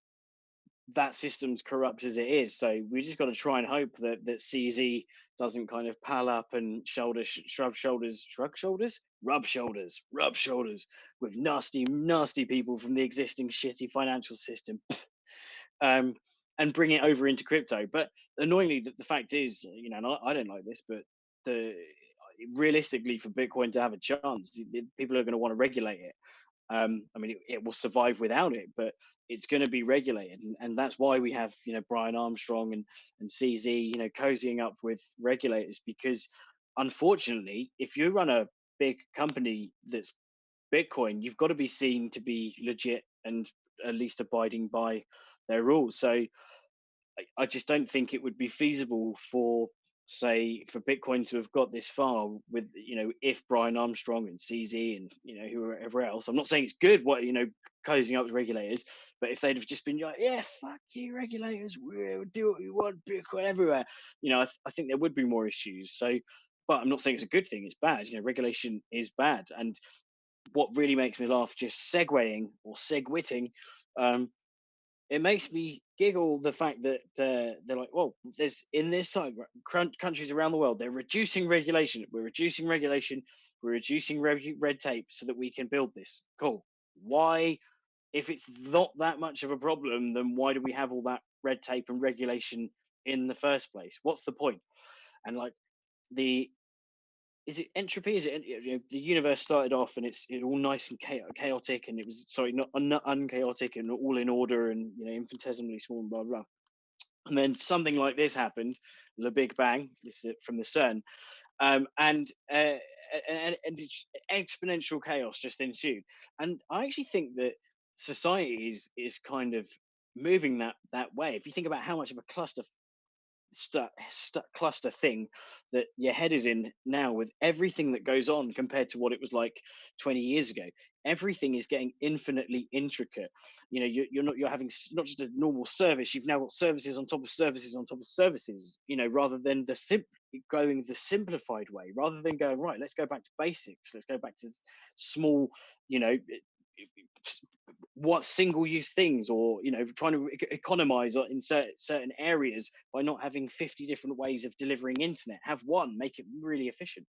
that system's corrupt as it is. So we just got to try and hope that CZ doesn't kind of pal up and rub shoulders with nasty people from the existing shitty financial system, and bring it over into crypto. But annoyingly, the fact is, and I don't like this, but realistically, for Bitcoin to have a chance, people are going to want to regulate it. I mean, it will survive without it, but it's going to be regulated, and that's why we have Brian Armstrong and CZ cozying up with regulators, because unfortunately, if you run a big company that's Bitcoin, you've got to be seen to be legit and at least abiding by their rules. So I just don't think it would be feasible for Bitcoin to have got this far with, if Brian Armstrong and CZ and, whoever else. I'm not saying it's good what, cozying up with regulators, but if they'd have just been like, yeah, fuck you, regulators, we'll do what we want, Bitcoin everywhere, I think there would be more issues. So, but I'm not saying it's a good thing, it's bad. Regulation is bad. And what really makes me laugh, just segueing or segwitting, it makes me giggle, the fact that they're like, well, there's in this side countries around the world, they're reducing regulation. We're reducing regulation. We're reducing red tape so that we can build this. Cool. Why, if it's not that much of a problem, then why do we have all that red tape and regulation in the first place? What's the point? And like is it entropy? Is it, the universe started off and it's all nice and chaotic, and it was not unchaotic and all in order and infinitesimally small and blah blah. And then something like this happened, the Big Bang, this is from the CERN, and exponential chaos just ensued. And I actually think that society is kind of moving that way. If you think about how much of a cluster thing that your head is in now, with everything that goes on compared to what it was like 20 years ago, everything is getting infinitely intricate. You're having not just a normal service, you've now got services on top of services on top of services, rather than going the simplified way, rather than going, right, let's go back to basics, let's go back to small, what single-use things, or trying to economize in certain areas by not having 50 different ways of delivering internet. Have one, make it really efficient.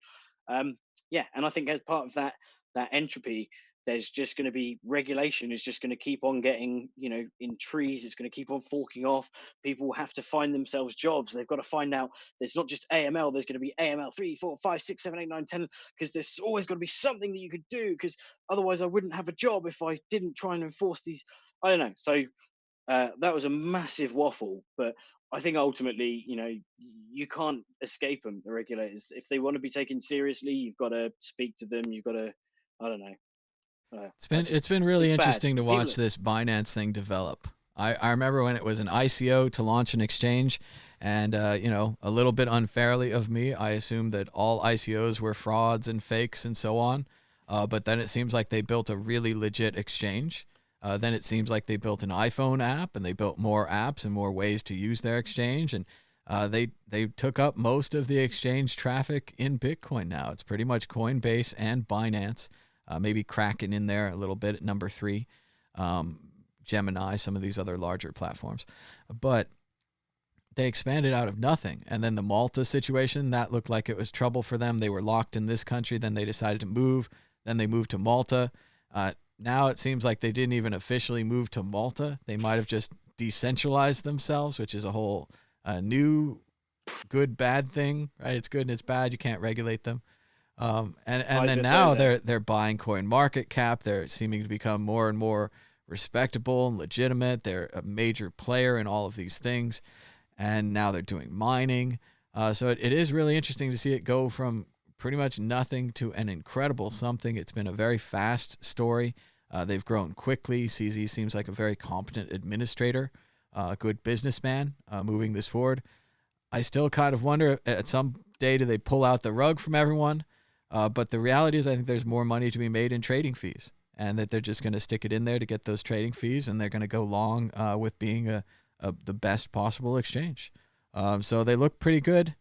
And I think as part of that entropy, there's just going to be regulation is just going to keep on getting, in trees. It's going to keep on forking off. People will have to find themselves jobs. They've got to find out there's not just AML. There's going to be AML 3, 4, 5, 6, 7, 8, 9, 10, because there's always got to be something that you could do, because otherwise I wouldn't have a job if I didn't try and enforce these. I don't know. So that was a massive waffle, but I think ultimately, you can't escape them, the regulators. If they want to be taken seriously, you've got to speak to them. You've got to, I don't know. It's been really interesting to watch this Binance thing develop. I remember when it was an ICO to launch an exchange, and a little bit unfairly of me, I assumed that all ICOs were frauds and fakes and so on. But then it seems like they built a really legit exchange. Then it seems like they built an iPhone app, and they built more apps and more ways to use their exchange, and they took up most of the exchange traffic in Bitcoin now. It's pretty much Coinbase and Binance. Maybe Kraken in there a little bit at number 3, Gemini, some of these other larger platforms. But they expanded out of nothing. And then the Malta situation, that looked like it was trouble for them. They were locked in this country. Then they decided to move. Then they moved to Malta. Now it seems like they didn't even officially move to Malta. They might have just decentralized themselves, which is a whole new good, bad thing, right? It's good and it's bad. You can't regulate them. And then now they're buying CoinMarketCap. They're seeming to become more and more respectable and legitimate. They're a major player in all of these things. And now they're doing mining. So it is really interesting to see it go from pretty much nothing to an incredible something. It's been a very fast story. They've grown quickly. CZ seems like a very competent administrator, a good businessman moving this forward. I still kind of wonder, at some day, do they pull out the rug from everyone? But the reality is I think there's more money to be made in trading fees, and that they're just going to stick it in there to get those trading fees, and they're going to go long with being the best possible exchange. So they look pretty good.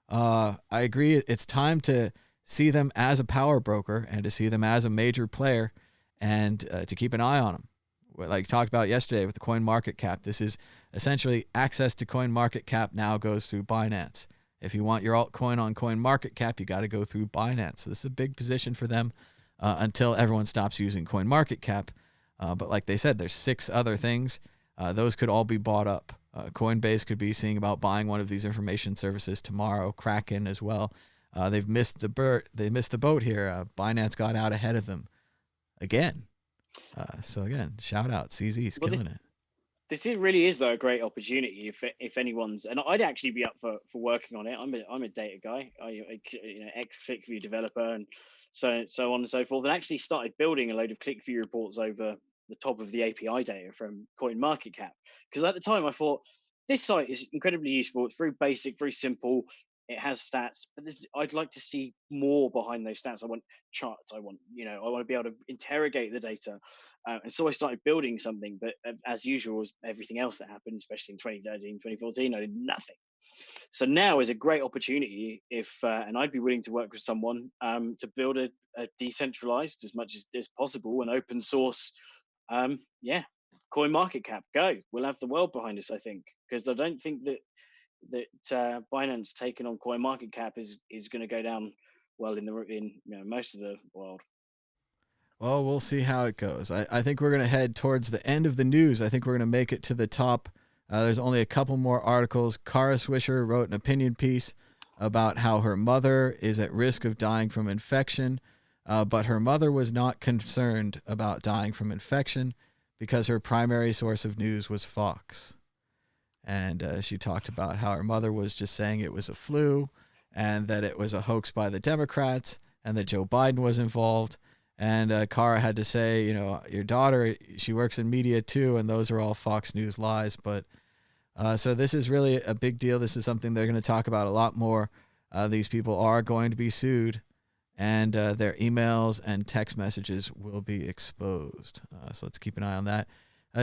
I agree. It's time to see them as a power broker and to see them as a major player, and to keep an eye on them. Like talked about yesterday with the CoinMarketCap, this is essentially access to CoinMarketCap now goes through Binance. If you want your altcoin on CoinMarketCap, you got to go through Binance. So this is a big position for them until everyone stops using CoinMarketCap. But like they said, there's 6 other things. Those could all be bought up. Coinbase could be seeing about buying one of these information services tomorrow. Kraken as well. They've missed the boat here. Binance got out ahead of them again. So again, shout out. CZ's killing it. This really is, though, a great opportunity if anyone's, and I'd actually be up for working on it. I'm a data guy, ex ClickView developer, and so on and so forth, and actually started building a load of ClickView reports over the top of the API data from CoinMarketCap, because at the time I thought this site is incredibly useful. It's very basic, very simple. It has stats, but I'd like to see more behind those stats. I want charts. I want to be able to interrogate the data. And so I started building something, but as usual, as everything else that happened, especially in 2013, 2014, I did nothing. So now is a great opportunity and I'd be willing to work with someone to build a decentralized, as much as possible, an open source, CoinMarketCap. Go. We'll have the world behind us, I think, because I don't think that Binance taking on CoinMarketCap is going to go down well in most of the world. Well, we'll see how it goes. I think we're going to head towards the end of the news. I think we're going to make it to the top. There's only a couple more articles. Kara Swisher wrote an opinion piece about how her mother is at risk of dying from infection, but her mother was not concerned about dying from infection because her primary source of news was Fox. And she talked about how her mother was just saying it was a flu and that it was a hoax by the Democrats and that Joe Biden was involved. And Cara had to say, your daughter, she works in media too, and those are all Fox News lies. But so this is really a big deal. This is something they're going to talk about a lot more. These people are going to be sued, and their emails and text messages will be exposed. So let's keep an eye on that.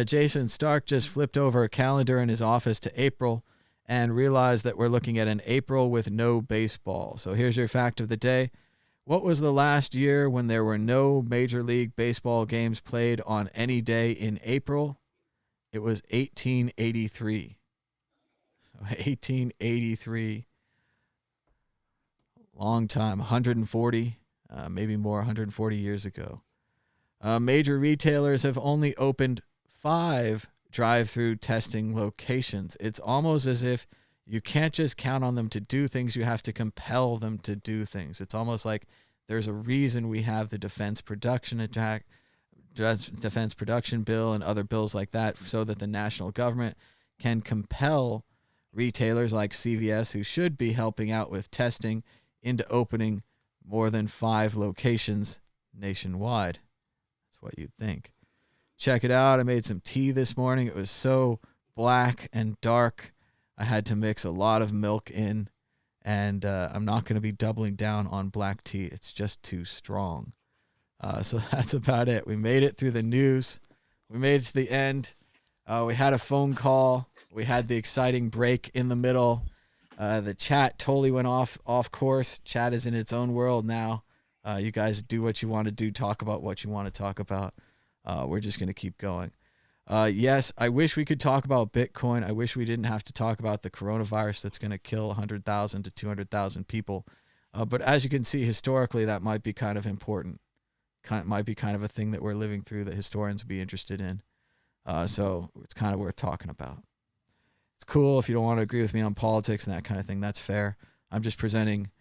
Jason Stark just flipped over a calendar in his office to April and realized that we're looking at an April with no baseball. So here's your fact of the day. What was the last year when there were no Major League Baseball games played on any day in April? It was 1883. So 1883. Long time, 140, maybe more, 140 years ago. Major retailers have only opened 5 drive-through testing locations. It's almost as if you can't just count on them to do things. You have to compel them to do things. It's almost like there's a reason we have the Defense Production Bill and other bills like that, so that the national government can compel retailers like CVS, who should be helping out with testing, into opening more than 5 locations nationwide. That's what you'd think. Check it out. I made some tea this morning. It was so black and dark. I had to mix a lot of milk in, and I'm not going to be doubling down on black tea. It's just too strong. So that's about it. We made it through the news. We made it to the end. We had a phone call. We had the exciting break in the middle. The chat totally went off course. Chat is in its own world now. You guys do what you want to do. Talk about what you want to talk about. We're just going to keep going. Yes, I wish we could talk about Bitcoin. I wish we didn't have to talk about the coronavirus that's going to kill 100,000 to 200,000 people. But as you can see, historically, that might be kind of important. Might be kind of a thing that we're living through that historians would be interested in. So it's kind of worth talking about. It's cool if you don't want to agree with me on politics and that kind of thing. That's fair. I'm just presenting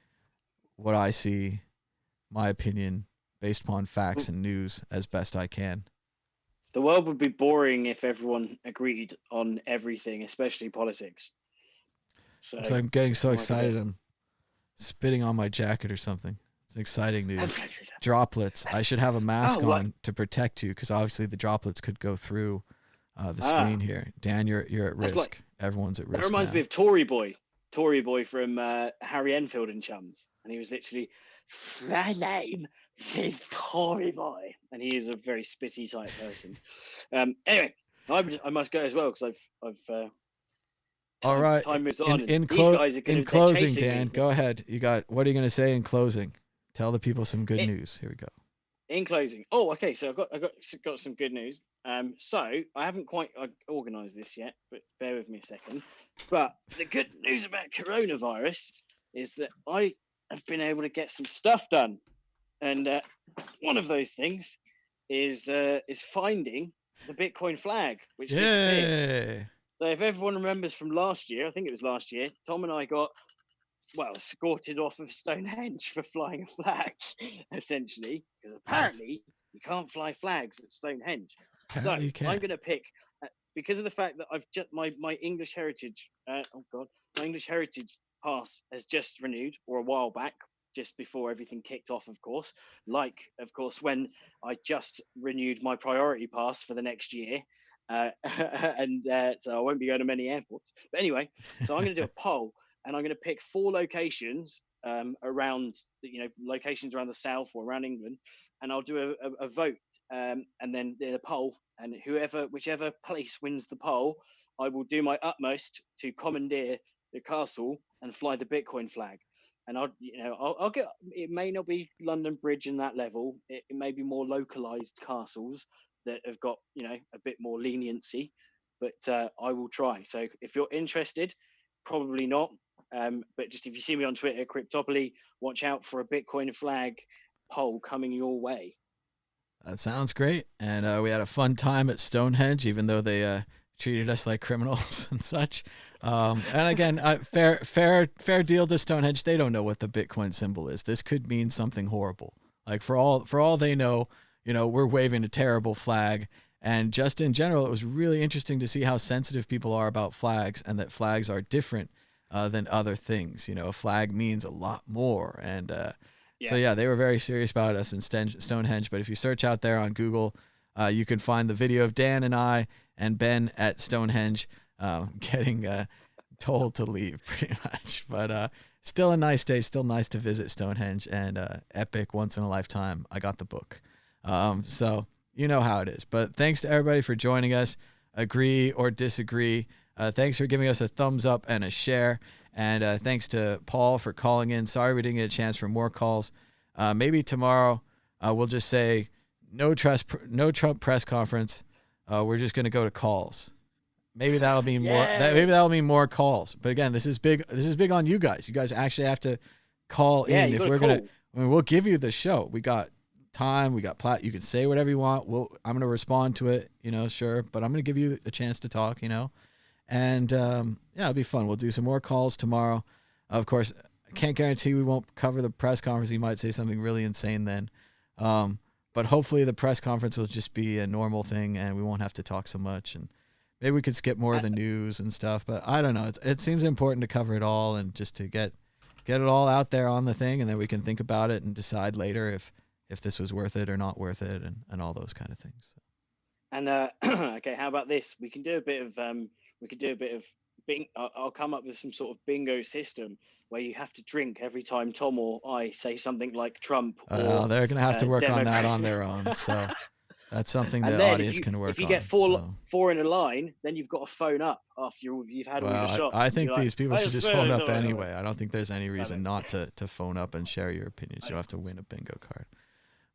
what I see, my opinion, based upon facts and news as best I can. The world would be boring if everyone agreed on everything, especially politics. So I'm getting so excited. I'm spitting on my jacket or something. It's exciting news. Droplets. I should have a mask on to protect you, because obviously the droplets could go through the screen here. Dan, you're at risk. Everyone's at risk. That reminds me of Tory Boy from Harry Enfield and Chums, and he was literally, my name is Tory Boy, and he is a very spitty type person. Anyway, I must go as well, because I've all right. Time moves on. In closing, Dan, go ahead. What are you going to say in closing? Tell the people some good news. Here we go. In closing, okay. So I've got some good news. So I haven't quite organised this yet, but bear with me a second. But the good news about coronavirus is that I have been able to get some stuff done, and one of those things is finding the Bitcoin flag, which disappeared. So if everyone remembers from last year, I think it was last year, Tom and I got escorted off of Stonehenge for flying a flag, essentially, because apparently you can't fly flags at Stonehenge. So I'm going to pick, because of the fact that I've just my English heritage, my English heritage pass has just renewed, or a while back, just before everything kicked off, of course. Of course, when I just renewed my priority pass for the next year. So I won't be going to many airports. But anyway, so I'm going to do a poll. And I'm going to pick 4 locations around, locations around the south or around England, and I'll do a vote, and then the poll, and whichever place wins the poll, I will do my utmost to commandeer the castle and fly the Bitcoin flag. And I'll get. It may not be London Bridge in that level. It may be more localized castles that have got a bit more leniency, but I will try. So if you're interested, probably not. But just if you see me on Twitter, Cryptopoly, watch out for a Bitcoin flag poll coming your way. That sounds great. And we had a fun time at Stonehenge, even though they treated us like criminals and such. And again, fair deal to Stonehenge. They don't know what the Bitcoin symbol is. This could mean something horrible. Like for all they know, we're waving a terrible flag. And just in general, it was really interesting to see how sensitive people are about flags, and that flags are different than other things. A flag means a lot more. And so they were very serious about us in Stonehenge. But if you search out there on Google, you can find the video of Dan and I and Ben at Stonehenge getting told to leave, pretty much. But still a nice day, still nice to visit Stonehenge, and epic, once in a lifetime. I got the book. So you know how it is. But thanks to everybody for joining us. Agree or disagree. Thanks for giving us a thumbs up and a share. And thanks to Paul for calling in. Sorry we didn't get a chance for more calls. Maybe tomorrow we'll just say no Trump press conference. We're just going to go to calls. Maybe that'll be more. Maybe that'll be more calls. But again, this is big. This is big on you guys. You guys actually have to call in if we're gonna. We'll give you the show. We got time. We got You can say whatever you want. I'm gonna respond to it. Sure. But I'm gonna give you a chance to talk. And it'll be fun. We'll do some more calls tomorrow. Of course, I can't guarantee we won't cover the press conference. He might say something really insane then. But hopefully the press conference will just be a normal thing, and we won't have to talk so much. And maybe we could skip more of the news and stuff. But I don't know. It seems important to cover it all, and just to get it all out there on the thing, and then we can think about it and decide later if this was worth it or not worth it, and all those kind of things. So. And okay, how about this? We can do a bit of I'll come up with some sort of bingo system where you have to drink every time Tom or I say something like Trump. Or, they're going to have to work on that on their own. So that's something the audience can work on. If you get four in a line, then you've got to phone up after you've had all your shots. I think these people should just phone up anyway. I don't think there's any reason not to phone up and share your opinions. You don't have to win a bingo card.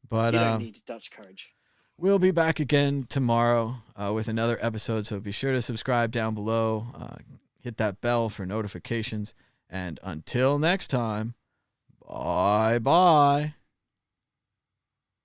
But you don't need Dutch courage. We'll be back again tomorrow with another episode, so be sure to subscribe down below. Hit that bell for notifications. And until next time, bye-bye.